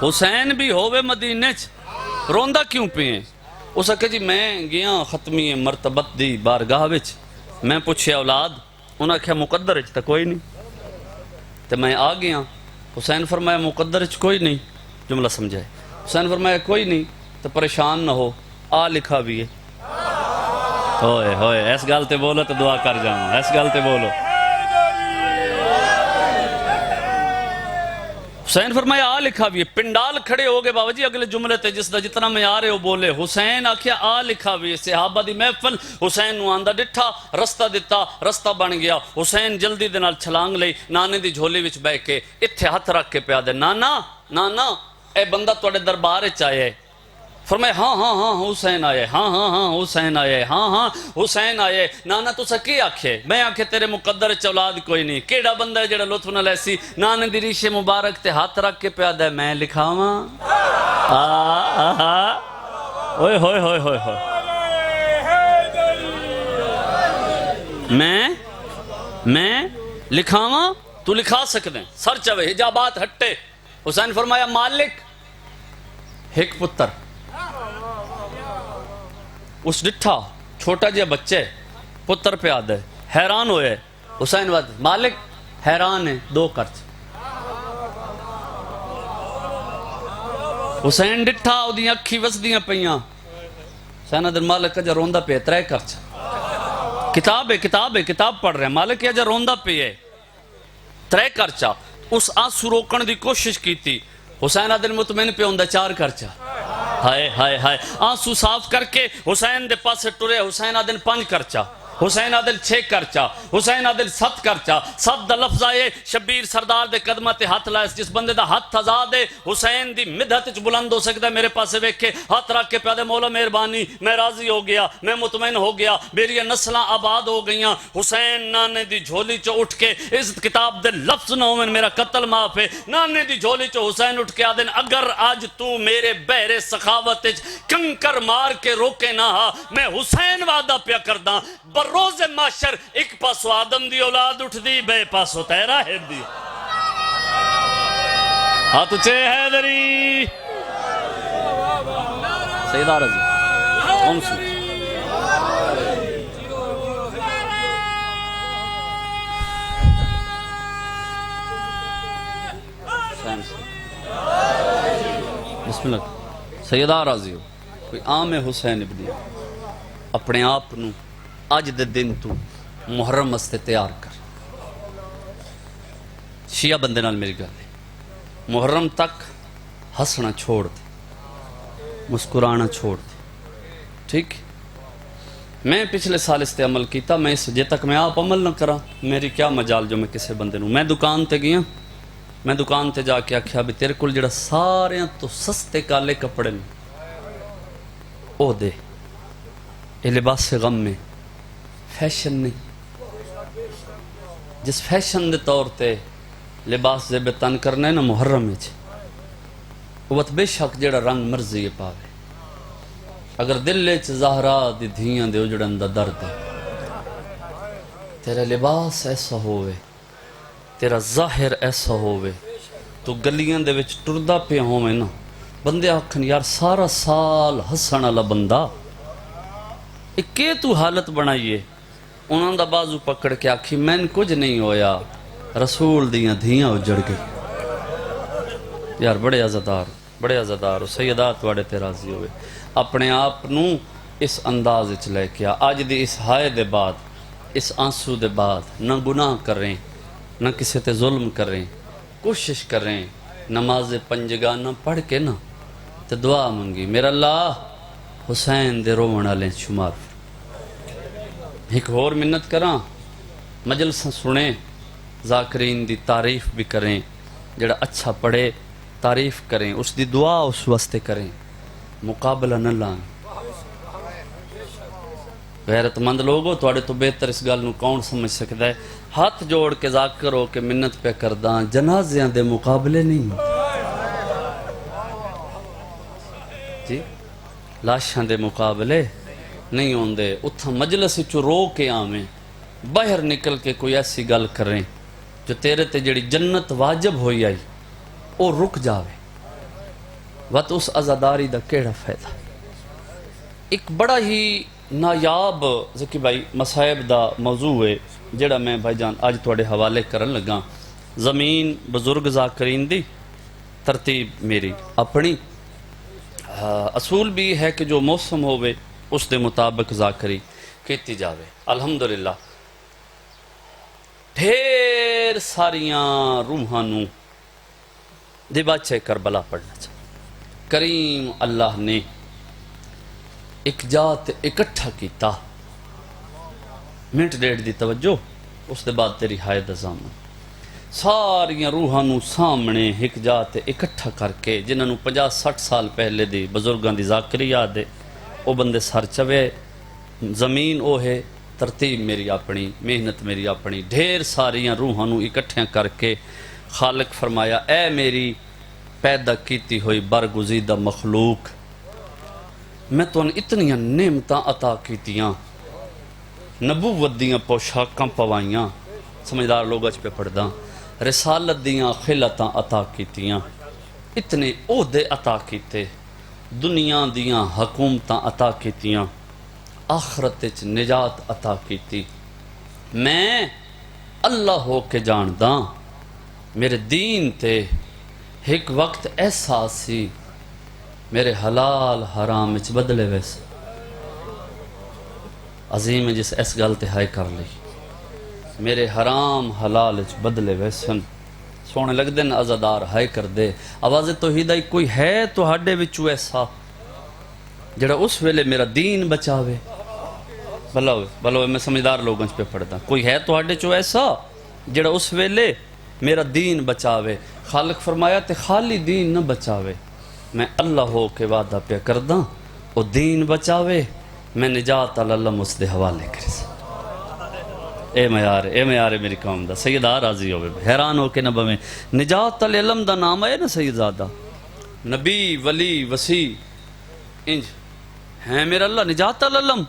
حسین بھی ہووے مدینے چ روندا کیوں پہ ہیں اس کہ جی میں گیا ختمی مرتبت دی بارگاہ وچ میں پوچھے اولاد انہاں کہا مقدر اچ تا کوئی نہیں تے میں آ گیا حسین فرمایا مقدر اچ کوئی نہیں جملہ سمجھائے حسین فرمایا کوئی نہیں تو پریشان نہ ہو آ لکھا بھی ہے ہوئے ہوئے ایس گال تے بولو تو دعا کر جاؤں ایس گال تے بولو حسین فرمایا آ لکھا بھی ہے پنڈال کھڑے ہو گئے بابا جی اگلے جملے تے جس دا جتنا میں آ رہے ہو بولے حسین آکھیا آ لکھا بھی ہے صحابہ دی محفل حسین نو آندہ ڈٹھا رستہ دیتا رستہ بن گیا حسین جلدی دے نال چھلانگ لئی نانے دی جھولی وچ بہ کے اتھے ہاتھ رکھ کے پیا دے نانا نانا اے بندہ توڑے دربار چاہے فرمائے ہاں ہاں ہاں حسین آئے ہاں ہاں ہاں حسین آئے ہاں ہاں حسین آئے نانا تو سکی آکھے میں آکھے تیرے مقدر چولاد کوئی نہیں کیڑا بندہ ہے جڑا لطف نہ لیسی نانے دی ریشے مبارک تے ہاتھ رکھ کے پیادہ ہے میں لکھاواں اوئے ہوئے ہوئے ہوئے ہوئے میں لکھاواں تو لکھا سکتے ہیں سر چوے حجابات ہٹے حسین فرمایا مالک ایک پتر اس ڈٹھا چھوٹا جا بچے پتر پہ آدھے حیران ہوئے حسین واد مالک حیران ہے دو کرچ حسین ڈٹھا او دی اکھی وس دیاں پہیاں حسین ادھر مالک جا روندہ پہ ترے کرچ کتاب پڑھ رہے ہیں مالک جا روندہ پہ ہے ترے کرچا اس آنسو روکن دی کوشش کی تھی حسین ادھر مطمئن پہ ہوندہ چار کرچا ہائے ہائے ہائے آنسو صاف کر کے حسین دے پاس ٹرے حسین آدن 5 کرچا حسین آدن 6 کرچا حسین آدن 7 کرچا 7 دا لفظ آئے شبیر سردار دے قدمہ تے ہاتھ لائے جس بندے دا ہاتھ آزاد ہے حسین دی مدھت چ بلند ہو سکتا ہے میرے پاسے ویکھ کے ہاتھ رکھ کے پیادے مولا مہربانی میں راضی ہو گیا میں مطمئن ہو گیا میری نسلاں آباد ہو گئیاں حسین نانے دی جھولی چو اٹھ کے اس کتاب دے لفظ نہ ہوئے میرا قتل معاف ہے نانے دی جھولی چو حسین اٹھ کے آدن اگر آج تو میرے بہر سخاوت کنکر مار کے روکے نہ ہا میں حسین وعدہ پیا کرداں روز معاشر ایک پاسو آدم دی اولاد اٹھ دی بے پاسو تیرا ہے دی ہاتھ اچھے حیدری سیدہ رضی کون سی بسم اللہ سیدہ رضی کوئی عام حسین ابن اپنے آپ نو آج دے دن تو محرم مستے تیار کر شیعہ بندے نال میری گل ہے محرم تک ہسنا چھوڑ دے مسکرانا چھوڑ دے ٹھیک میں پچھلے سال اس تے عمل کیتا میں اس جے تک میں آپ عمل نہ کرا میری کیا مجال جو میں کسے بندے نوں میں دکان تے گیا میں دکان تے جا کے آکھیا بھی تیرے کول جڑا سارے تو سستے کالے کپڑے میں او دے اے لباس غم میں فیشن نہیں جس فیشن دے طور تے لباس زیب تن کرنے نا محرم ہے وہ بے شک جڑا رنگ مرضی پاوے اگر دل لے زہرا دی دھیاں دے اجڑن دا درد ہے تیرا لباس ایسا ہوئے تیرا ظاہر ایسا ہوئے تو گلیاں دے وچ ٹردہ پہ ہوئے نا بندے آکھن یار سارا سال ہسن والا بندہ اکے تو حالت بنائیے انہوں دا بازو پکڑ کے آکھی میں کچھ نہیں ہویا رسول دیاں دھیاں اجڑ گئی یار بڑے عزدار ہو سیدات واڑے تے راضی ہوئے اپنے آپ نو اس انداز اچ لے کے آج دی اس ہائے دے بعد اس آنسو دے بعد نہ گناہ کریں نہ کسی تے ظلم کریں کوشش کریں نماز پنجگانہ پڑھ کے نا تے دعا منگی میرا اللہ حسین دے رومن والے شمار ایک اور منت کراں مجلساں سنیں ذاکرین دی تعریف بھی کریں جڑا اچھا پڑھے تعریف کریں اس دی دعا اس واسطے کریں مقابلہ نہ لائیں غیرت مند لوگو تواڈے تو بہتر اس گل نو کون سمجھ سکدا ہے؟ ہاتھ جوڑ کے ذاکر ہو کے منت پہ کرداں جنازیاں دے مقابلے نہیں جی، لاشاں دے مقابلے نہیں ہوندے۔ اتھا مجلس چو رو کے آویں، باہر نکل کے کوئی ایسی گل کریں جو تیرے تے جڑی جنت واجب ہوئی آئی او رک جاوے، وقت اس عزاداری دا کیڑا فائدہ؟ ایک بڑا ہی نایاب ذکی بھائی مصائب دا موضوع ہے جڑا میں بھائی جان آج تواڈے حوالے کرن لگا۔ زمین بزرگ ذاکرین دی، ترتیب میری اپنی، اصول بھی ہے کہ جو موسم ہوئے اس دے مطابق ذاکری کیتی جاوے۔ الحمدللہ ڈھیر ساریاں روحانوں دے بادشاہ کربلا پڑھنا چاہیے۔ کریم اللہ نے ایک جات اکٹھا کیتا، منٹ ڈیڑھ دی توجہ، اس دے بعد تیری حائد ازامن، ساریاں روحانوں سامنے ایک جات اکٹھا کر کے جنہاں نوں 50-60 سال پہلے دی بزرگاں دی ذاکری یاد ہے، او بندے سر چوے، زمین او ہے، ترتیب میری اپنی، محنت میری اپنی، ڈھیر ساریاں روحانوں اکٹھیاں کر کے خالق فرمایا اے میری پیدا کیتی ہوئی برگزیدہ مخلوق، میں تو اتنیاں نعمتاں عطا کیتیاں، نبوت دیاں پوشاکاں پوائیاں، سمجھدار لوگ اچ پہ پڑھداں، رسالت دیاں خلتاں عطا کیتیاں، اتنے عہدے عطا کیتے، دنیا دیاں حکومتاں عطا کیتیاں، آخرت وچ نجات عطا کیتی۔ میں اللہ ہو کے جانداں میرے دین تے ایک وقت ایسا سی میرے حلال حرام وچ بدلے ویسے عظیم جس اس گل تے ہائے کر لی، میرے حرام حلال وچ بدلے ویسن سونے لگ دن عزادار ہائے کر دے۔ آواز توحید آئی کوئی ہے تو ہڈے وچو ایسا جڑا اس ویلے میرا دین بچاوے؟ بلو میں سمجھدار لوگوں پہ پڑھتا، کوئی ہے تو ہڈے چو ایسا جڑا اس ویلے میرا دین بچاوے؟ خالق فرمایا تے خالی دین نہ بچاوے، میں اللہ ہو کے وعدہ پہ کرداں او دین بچاوے، میں نجات اللہ اس دے حوالے کرے۔ اے میار میری قوم دا سیدہ راضی ہوئے، حیران ہو کے نہ بویں، نجات العلم دا نام ہے نا سیدزادہ، نبی ولی وسیع انج ہیں میرا اللہ نجات العلم،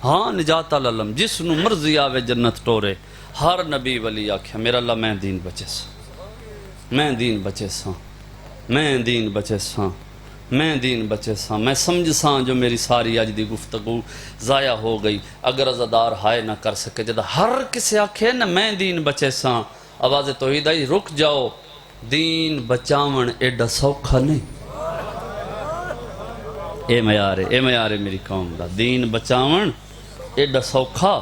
ہاں نجات العلم، جس نو مرضی آوے جنت ٹورے، ہر نبی ولی آکھیا میرا اللہ میں دین بچے سا، میں دین بچے سا، میں دین بچے سا، میں دین بچے سا، میں سمجھ سا جو میری ساری اج دی گفتگو ضائع ہو گئی اگر عزادار ہائے نہ کر سکے، جدہ ہر کسے آکھے نا میں دین بچے سا، آواز توحید آئی رک جاؤ، دین بچاون ایڈا سوکھا نہیں۔ اے میارے میری قوم دا، دین بچاون ایڈا سوکھا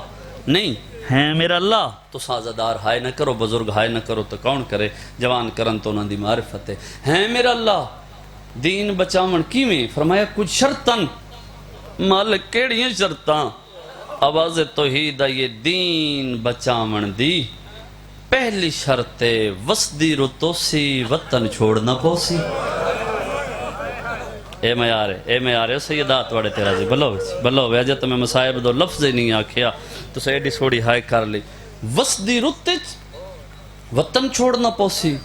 نہیں ہے میرا اللہ۔ تو عزادار ہائے نہ کرو، بزرگ ہائے نہ کرو تو کون کرے، جوان کرن تو انہاں دی معرفت ہے میرا اللہ۔ دین بچاون کیویں؟ فرمایا کچھ شرطن، مالک کیڑیاں شرطاں؟ آواز توحید آئیے دین بچاون دی پہلی شرط وسدی رتوسی وطن چھوڑنا پوسی۔ اے میارے سیدات وڑے تیرا جی بلو وے جت میں مصائب دو لفظ ہی نہیں آکھیا تو سے ایڈی سوڑی ہائے کر لی۔ وسدی رتچ وطن چھوڑنا پوسی،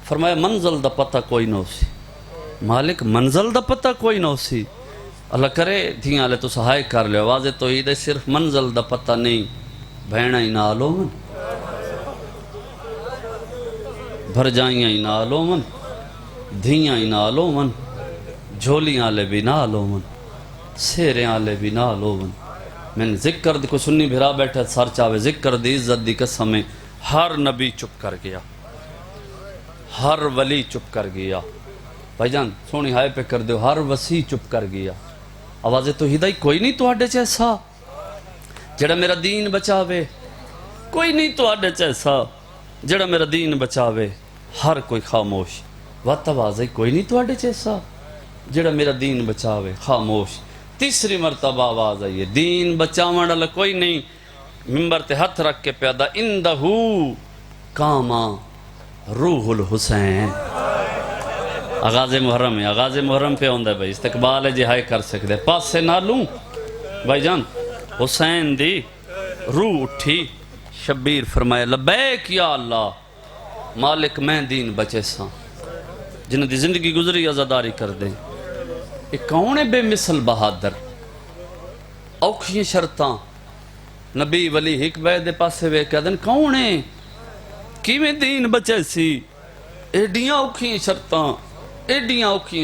فرمایا منزل دا پتہ کوئی نہ سی، مالک منزل دا پتہ کوئی نہ سی، اللہ کرے دھیاں لے تو سہائے کر لے۔ آواز توحید ہے صرف منزل دا پتہ نہیں، بھینہ ہی نالو من، بھر جائیاں ہی نالو من، دھیاں ہی نالو من، جھولیاں لے بھی نالو من، سیریاں لے بھی نالو من۔ میں نے ذکر دی کو سنی بھرا بیٹھے سر چاوے، ذکر دی عزت دی قسمیں ہر نبی چپ کر گیا، ہر ولی چپ کر گیا، بھائی جان سونی ہائے پہ کر دیو، ہر وسیع چپ کر گیا۔ آواز توحید آئی کوئی نہیں تو آڈے چیسا جڑا میرا دین بچاوے، کوئی نہیں تو آڈے چیسا جڑا میرا دین بچاوے، ہر کوئی خاموش۔ وقت آواز آئی کوئی نہیں تو آڈے چیسا جڑا میرا دین بچاوے، خاموش۔ تیسری مرتبہ آواز آئی دین بچاون والا کوئی نہیں، ممبر تے ہاتھ رکھ کے پیدا اندہو کاما روح الحسین۔ آغاز محرم ہے، پہ ہوندہ ہے بھائی، استقبال ہے جی ہائے کر سکتے پاس سے نہ لوں بھائی جان، حسین دی روح اٹھی شبیر فرمایا لبیک یا اللہ مالک میں دین بچے ساں جنہوں دی زندگی گزری عزاداری کر دیں یہ کون ہے بے مثل بہادر اوکھیں شرطاں نبی ولی ایک بے دے پاسے وے کہہ دن کون ہے کیویں دین بچے سی ایڈیاں اوکھیں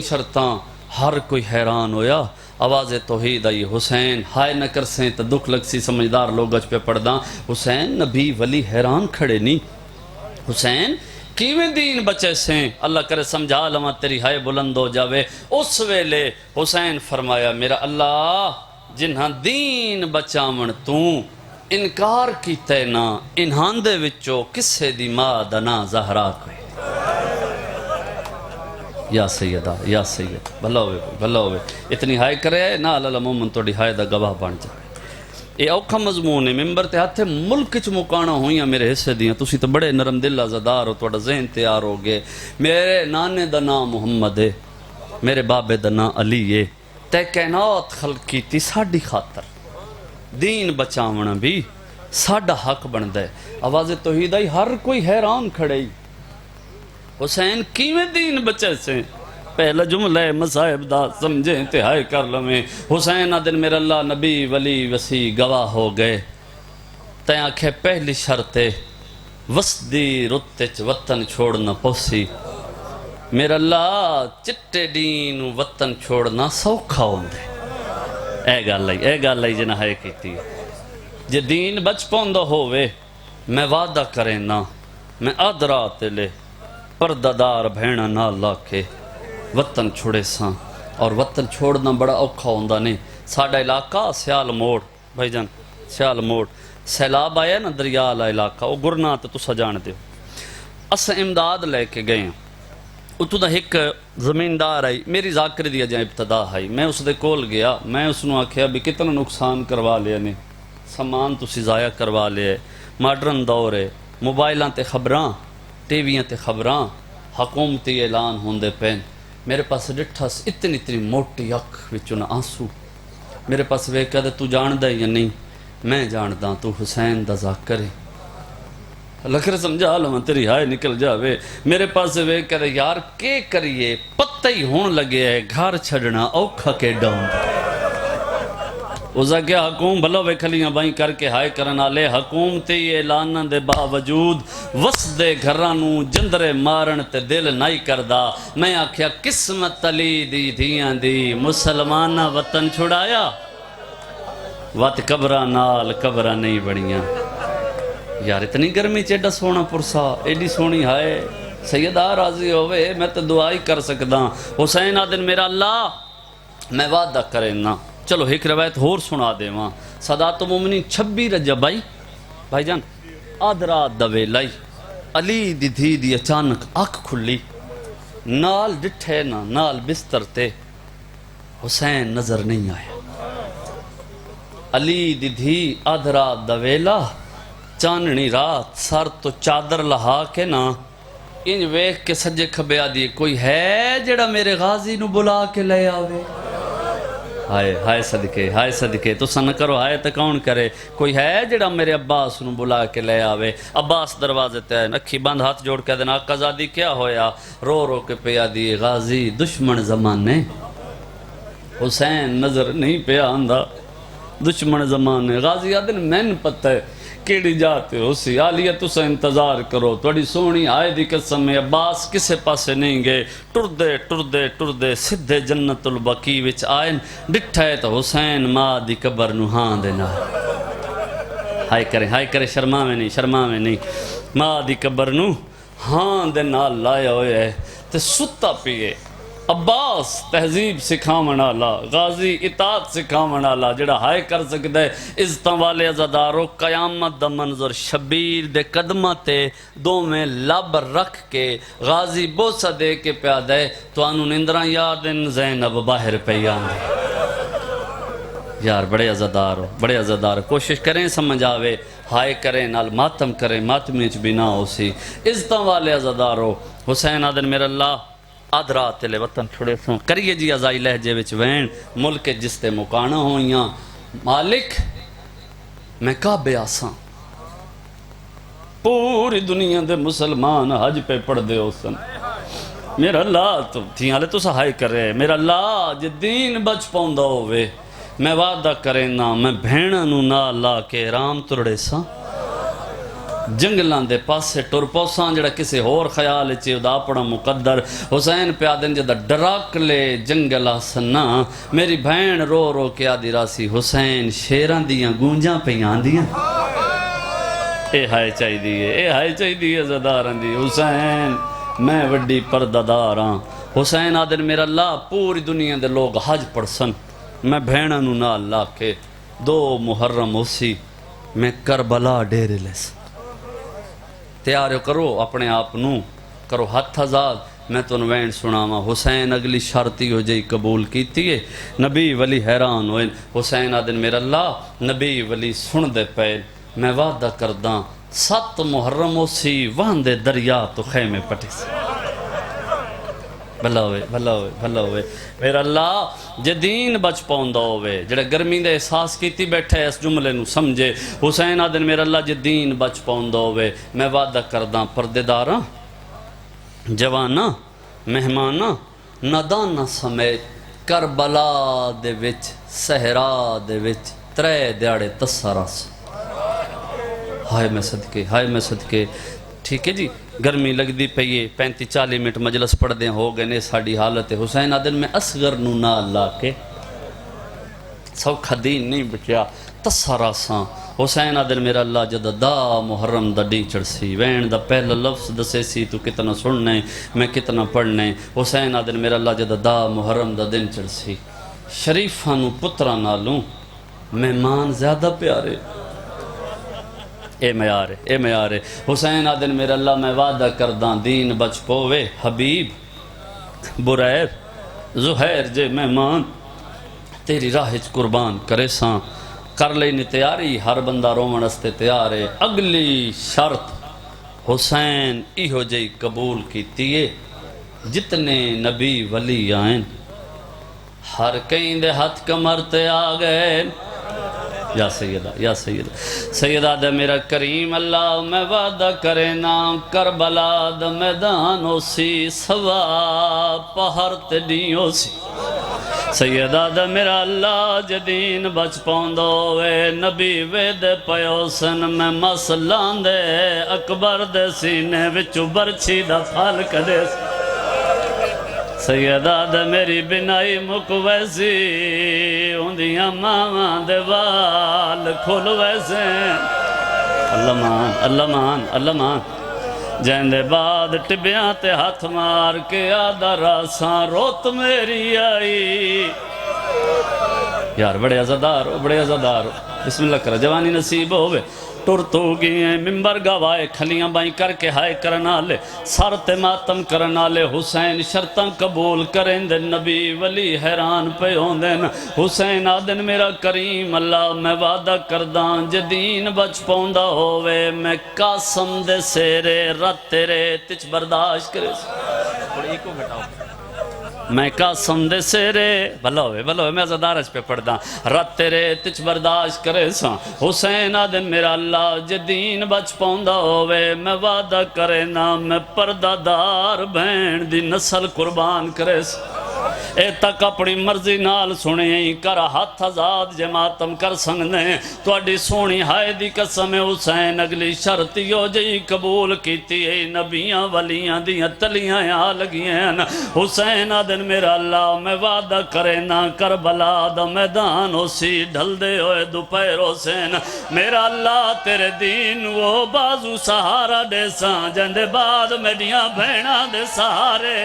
شرطاں ہر کوئی حیران ہویا آواز توحید آئی حسین ہائے نہ کر سیں تو دکھ لگ سی سمجھدار لوگ اچ پہ پڑھداں حسین نبی ولی حیران کھڑے نہیں حسین کیویں دین بچے سیں اللہ کرے سمجھا لما تیری ہائے بلند ہو جاوے اس ویلے حسین فرمایا میرا اللہ جنہاں دین بچامن تو انکار کیتے نا انہاں دے وچو کسے دی ماں دنا زہرا کوئی یا سیدہ یا سید بھلا ہوئے اتنی ہائے کرے نا اللہ مومن توڑی ہائے دا گواہ بن جائے یہ اوکھا مضمون ہے ممبر تے ہاتھے ملک چ مکانا ہوئیاں میرے حصے دیاں تسی تو بڑے نرم دل عزادار ہو توڑا ذہن تیار ہو گئے میرے نانے دا نام محمد ہے میرے بابے دا نام علی ہے تے کائنات خلق کیتی ساڑی خاطر دین بچاونا بھی ساڑا حق بندہ ہے آواز توحید آئی ہر کوئی حیران کھڑے حسین کیویں دین بچے سے پہلا جملہ مصائب دا سمجھیں انتہائی کر لمیں حسین دن میرا اللہ نبی ولی وسیع گواہ ہو گئے تے آنکھیں پہلی شرطے وسدی رتچ وطن چھوڑنا پوسی میرا اللہ چٹے دین وطن چھوڑنا سوکھا ہوندے اے گال لئی جنہ ہے کیتی جے دین بچ پوندہ ہوئے میں وعدہ کریں نا میں آدرات لے پردادار بھینا نہ اللہ کے وطن چھوڑے ساں اور وطن چھوڑنا بڑا اوکھا ہوندہ نہیں ساڑھا علاقہ سیال موڑ بھائی جان سیال موڑ سیلاب آیا نا دریال علاقہ وہ گرنا تو تسا جان دیو اسا امداد لے کے گئے ہیں اتو دا ایک زمیندار آئی میری ذاکر دیا جائے ابتدا آئی میں اس دے کول گیا میں اس نے آکھیا بھی کتنا نقصان کروا لیا نے سامان تسی ضائع کروا لیا ماڈرن دور ہے موبائلان تے خبراں ٹی ویاں تے خبراں حکومتی اعلان ہوندے پین میرے پاس ڈٹھس اتنی موٹی اکھ وچوں آنسو میرے پاس وے کہدے تو جاندہ یا نہیں میں جاندہ تو حسین دا ذاکر ہے اللہ کرے سمجھا لما تیری ہائے نکل جاوے میرے پاس وے کہدے یار کے کریے پتہ ہی ہون لگے ہے گھر چھڑنا اوکھا کے ڈاؤن اوزا کیا حکوم بھلو وے کھلیاں بائیں کر کے ہائے کرنا لے حکومتی اعلانہ دے باوجود وس دے گھرانوں جندرے مارن تے دل نہیں کردہ میں آکھیا قسمت علی دی دھیاں دی مسلمانہ وطن چھڑایا وات قبرہ نال قبرہ نہیں بڑیاں یار اتنی گرمی چیڈا سونا پرسا ایڈی سونی ہائے سیدہ راضی ہوئے میں تو دعائی کر سکدا حسین آدن میرا اللہ میں وعدہ کریں نا چلو ایک روایت ہور سنا دے وہاں صدات مومنین 26 رجب بھائی جان آدرات دوے لائی علی دی دھی دی اچانک آنکھ کھلی نال ڈٹھے نا نال بستر تے حسین نظر نہیں آیا علی دی دھی آدرات دوے لا چاننی رات سر تو چادر لہا کے نا ان ویک کے سجے کھبے آدھی کوئی ہے جڑا میرے غازی نو بلا کے لے آوے ہائے صدقے تو سن کرو ہائے تو کون کرے کوئی ہے جڑا میرے عباس نو بلا کے لے آوے عباس دروازے تے اکھی بند ہاتھ جوڑ کے دینا آقا زادی کیا ہویا رو رو کے پیا دی غازی دشمن زمانے حسین نظر نہیں پیا آندہ دشمن زمانے غازی آدن میں پتہ ہے کیڑی جاتے ہو سی آلیہ تسا انتظار کرو توڑی سونی آئے دی قسم میں عباس کسے پاسے نہیں گئے ٹردے سدھے جنت البقی وچ آئین ڈٹھائے تو حسین ماں دی قبر نوہاں دینا ہائے کرے شرما میں نہیں ماں دی قبر نوہاں دینا لائے ہوئے ہے تے ستا پیئے عباس تہذیب سکھامن آلا غازی اطاعت سکھامن آلا جڑا ہائے کر سکتا ہے عزتاں والے عزادارو قیامت دا منظر شبیر دے قدمہ تے دو میں لب رکھ کے غازی بوسہ دے کے پیادہ ہے تو آنو نندران یادن زینب باہر پیان دے یار بڑے عزادار کوشش کریں سمجھ آوے ہائے کریں نال ماتم کریں ماتمیچ بھی نہ ہو سی عزتاں والے عزادارو حسین آدن میرا اللہ آدرات لے وطن چھڑے سوں کریے جی ازائی لہجے وچ وین ملک جس تے مکانا ہوئیاں مالک میں کعبے آساں پوری دنیا دے مسلمان حج پہ پڑھ دے ہو سن میرا اللہ تو تھی حالے تو سہائی کرے میرا اللہ جے دین بچ پوندا ہوئے میں وعدہ کرے نا میں بھیڑاں نو نا لا کے رام ترڑے ساں جنگلان دے پاسے ٹر پوساں جڑا کسی ہور خیال چے دا اپنا مقدر حسین پہ آدن جدہ ڈراک لے جنگل آسنا میری بھین رو رو کے آدھی راسی حسین شیران دیاں گونجاں پہ آندیاں اے ہائے چاہی دیئے زداران دی حسین میں وڈی پرداداراں حسین آدن میرا اللہ پوری دنیا دے لوگ حج پڑسن میں بھیناں نو نال لا کے 2 محرم ہوسی میں کربلا ڈیرے لیس تیار کرو اپنے آپ نو کرو ہتھ آزاد میں تو نوین سناما حسین اگلی شرطی ہو جائی قبول کیتی ہے نبی ولی حیران ہوئے حسین آدن میرا اللہ نبی ولی سن دے پہل میں وعدہ کرداں 7 محرم ہوسی وہاں دے دریا تو خیمے پٹی سی بھلا ہوئے میرا اللہ جے دین بچ پوندا ہوئے جڑے گرمی دے احساس کیتی بیٹھے اس جملے نو سمجھے حسین آدن میرا اللہ جے دین بچ پوندا ہوئے میں وعدہ کرداں پردے داراں جواناں مہماناں ناداناں سمیت کربلا دے وچ صحرا دے وچ 3 دیاڑے تساراس ہائے میں صدقے ٹھیک ہے جی گرمی لگ دی پئیے 35-40 منٹ مجلس پڑھ دیں ہو گئے نے ساڑی حالت حسین آدن میں اصغر نو نا لا کے سوکھا دین نہیں بچیا تساراساں حسین آدن میرا اللہ جدہ دا محرم دا ڈی چڑسی وین دا پہلا لفظ دسے سی تو کتنا سننے میں کتنا پڑھنے حسین آدن میرا اللہ جدہ دا محرم دا دن چڑسی شریفانو پترہ نالوں مہمان زیادہ پیارے اے میارے حسین آدن میرا اللہ میں وعدہ کرداں دین بچ پوے حبیب بریر زہیر جے مہمان تیری راہج قربان کرے ساں کر لینی تیاری ہر بندہ رومن استے تیارے اگلی شرط حسین ایہو جئی قبول کیتیے جتنے نبی ولی آئیں ہر کہیں دے ہاتھ کمر تے آگئے یا سیدہ دے میرا کریم اللہ میں وعدہ کرے نا کربلا دا میدان ہو سی سوا پہر تے ڈیوں سی سیدہ دا میرا اللہ جدین بچ پوندوے نبی وید پیوسن میں مسلان دے اکبر دے سینے وچو برچی دا پھال کدے سی سیدہ دا میری بنائی مکویسی ہوندیاں ماما دے وال کھول ویسے اللہ مان جہن دے بعد ٹبیاں تے ہاتھ مار کے آدھا راساں روت میری آئی یار بڑے عزادار ہو بسم اللہ کرا جوانی نصیب ہوئے ٹر تو گئے ممبر گوائے کھلیاں بائیں کر کے ہائے کرنا لے سر تے ماتم کرنا لے حسین شرطاں قبول کریں دے نبی ولی حیران پہ ہوں دین حسین آدن میرا کریم اللہ میں وعدہ کرداں جدین بچ پوندا ہوئے میں قاسم دے سیرے رت تیرے تچ برداشت کرے تھوڑی کو گھٹاؤ میں قاسم دے سیرے بھلا ہوئے میں عزادارج پہ پڑھ دا رت تیرے تچ برداشت کرے ساں حسین آدن میرا اللہ جدین بچ پوندا ہوئے میں وعدہ کرے نا میں پردہ دار بہن دی نسل قربان کرے ساں اے تک اپنی مرضی نال سنیں کر ہاتھ آزاد جماعتم کر سنگنے تو اڈی سونی ہائے دی قسم حسین اگلی شرطی ہو جئی قبول کیتی اے نبیاں ولیاں دیاں تلیاں آ لگیاں حسین آدن میرا اللہ میں وعدہ کرے نا کربلا دا میدان ہو سی ڈھل دے ہوئے دوپہر حسین میرا اللہ تیرے دین وہ بازو سہارا دے ساں جندے بعد میڈیاں بھیڑاں دے سہارے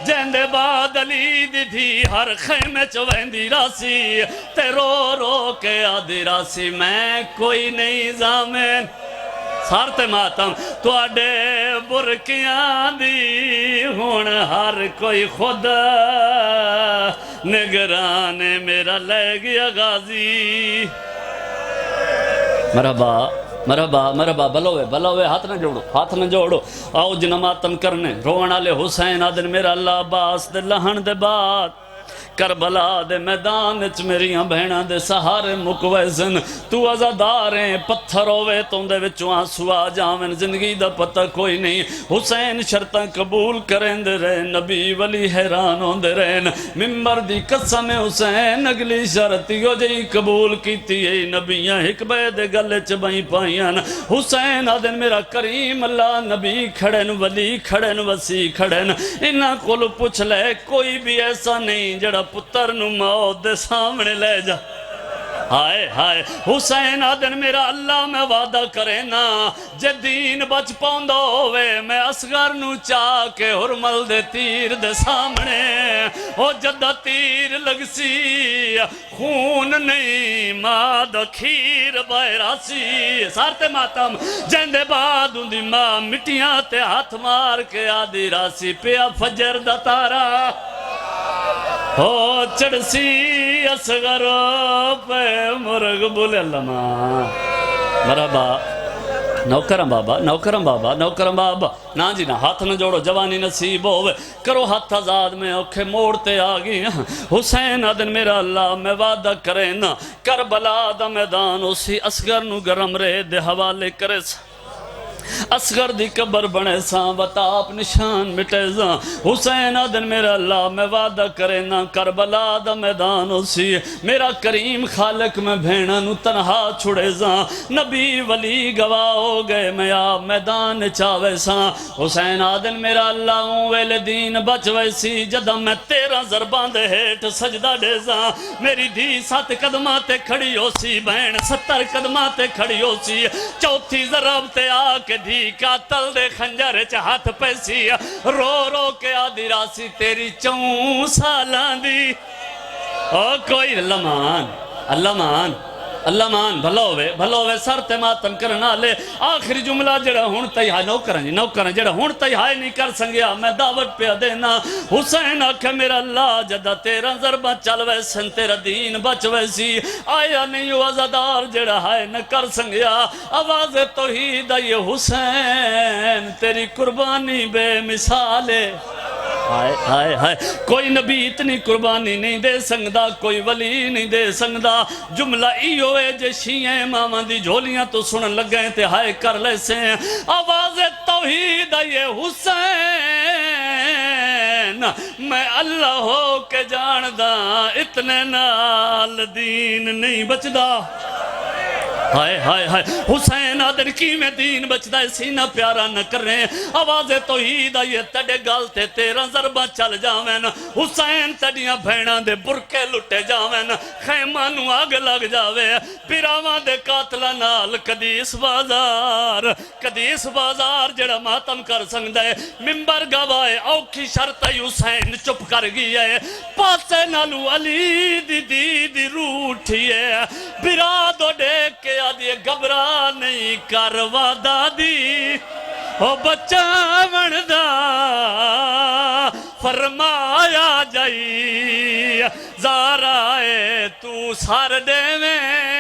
جندے بعد علی دی ہر خیمے چویندی راسی تے رو رو کے آدھی راسی میں کوئی نہیں زامن سارتے ماتم تو آڈے برکیاں دی ہون ہر کوئی خود نگران میرا لے گیا غازی مرحبا بلوے ہاتھ نہ جوڑو آؤ جنہ ماتم کرنے روان آلے حسین آدن میرا اللہ باس دے لہن دے بعد کربلا دے میدان وچ میریاں بہناں دے سہارے مکوے سن تو عزاداریں پتھر ہوئے تو دے وچوں آنسو آ جاویں زندگی دا پتہ کوئی نہیں حسین شرطاں قبول کریں دے رہے نبی ولی حیران ہون دے رہے ممبر دی قسم حسین اگلی شرط یو جی قبول کیتی ہے نبیاں ایک بے دے گلے چ بائیں پائیاں حسین آدن میرا کریم اللہ نبی کھڑن ولی کھڑن وسیع کھڑن انہاں کول پوچھ لے کوئی بھی ایسا نہیں جڑا پتر نو موت دے سامنے لے جا ہائے ہائے حسین آدن میرا اللہ میں وعدہ کرے نا جے دین بچ پاؤندہ ہوئے میں اصغر نو چاہ کے حرمل دے تیر دے سامنے او جدہ تیر لگ سی خون نہیں ماد کھیر بائراسی سارتے ماتم جندے بعد ان دی ماں مٹیاں تے ہاتھ مار کے آدھی راسی پیا فجر دا تارا ہو چڑسی اصغر پہ مرغ بولے اللہ ماں مرحبا نوکرم بابا نوکرم بابا نوکرم بابا نا جی نا ہاتھ نہ جوڑو جوانی نصیب ہوئے کرو ہاتھ آزاد میں اوکھے موڑتے آگی حسین آدن میرا اللہ میں وعدہ کرے نا کربلا دا میدان اسی اصغر نو گرم رے دے حوالے کرے سا اصغر دی قبر بنے ساں وطاپ نشان مٹے ساں حسین آدن میرا اللہ میں وعدہ کرے نا کربلا دا میدان اسی میرا کریم خالق میں بھینا نو تنہا چھڑے ساں نبی ولی گواہ ہو گئے میں آپ میدان چاوے ساں حسین آدن میرا اللہ ویل دین بچ ویسی جدہ میں 13 ضربان دے ہیٹ سجدہ دے ساں میری دھی 7 قدماتے کھڑی ہو سی بہن 70 قدماتے کھڑی ہو سی چوتھی ضرب تے آکے دھی قاتل دے خنجر چاہت پیسی رو رو کے آدھی راسی تیری 4 سالان دی کوئی اللہ مان بھلو ہوئے سر تے ماتم کرنا لے آخری جملہ جڑا ہون تیہائی نوکرن جڑا ہون تیہائی نہیں کر سنگیا میں دعوت پہ دینا حسین آکھے میرا اللہ جدہ 13 ضربہ چل ویسن تیرا دین بچ ویسی آیا نہیں عزادار جڑا ہائے نہ کر سنگیا آواز توحید یہ حسین تیری قربانی بے مثالے کوئی نبی اتنی قربانی نہیں دے سنگدا کوئی ولی نہیں دے سنگدا جملہ ایو ہے جے شیئیں ماما دی جھولیاں تو سنن لگ گئے تھے ہائے کر لے سے آواز توحید یہ حسین میں اللہ ہو کے جاندہ اتنے نال دین نہیں بچدا حسین آدر کی میں دین بچدہ سینہ پیارا نہ کر رہے آواز توحید یہ تڑے گالتے 13 ضربہ چل جاویں حسین تڑیاں بھیڑاں دے برکے لٹے جاویں خیمہ نو آگ لگ جاوے پیراواں دے قاتلہ نال قدیس بازار جڑا ماتم کر سنگ دے ممبر گوائے اوکھی شرط حسین چپ کر گئی ہے پاسے نالو علی دی روٹھی ہے برادو دیکھ کے آدھی گھبرا نہیں کروا دادی او بچہ مندہ فرمایا جائی زارائے تو سار دے میں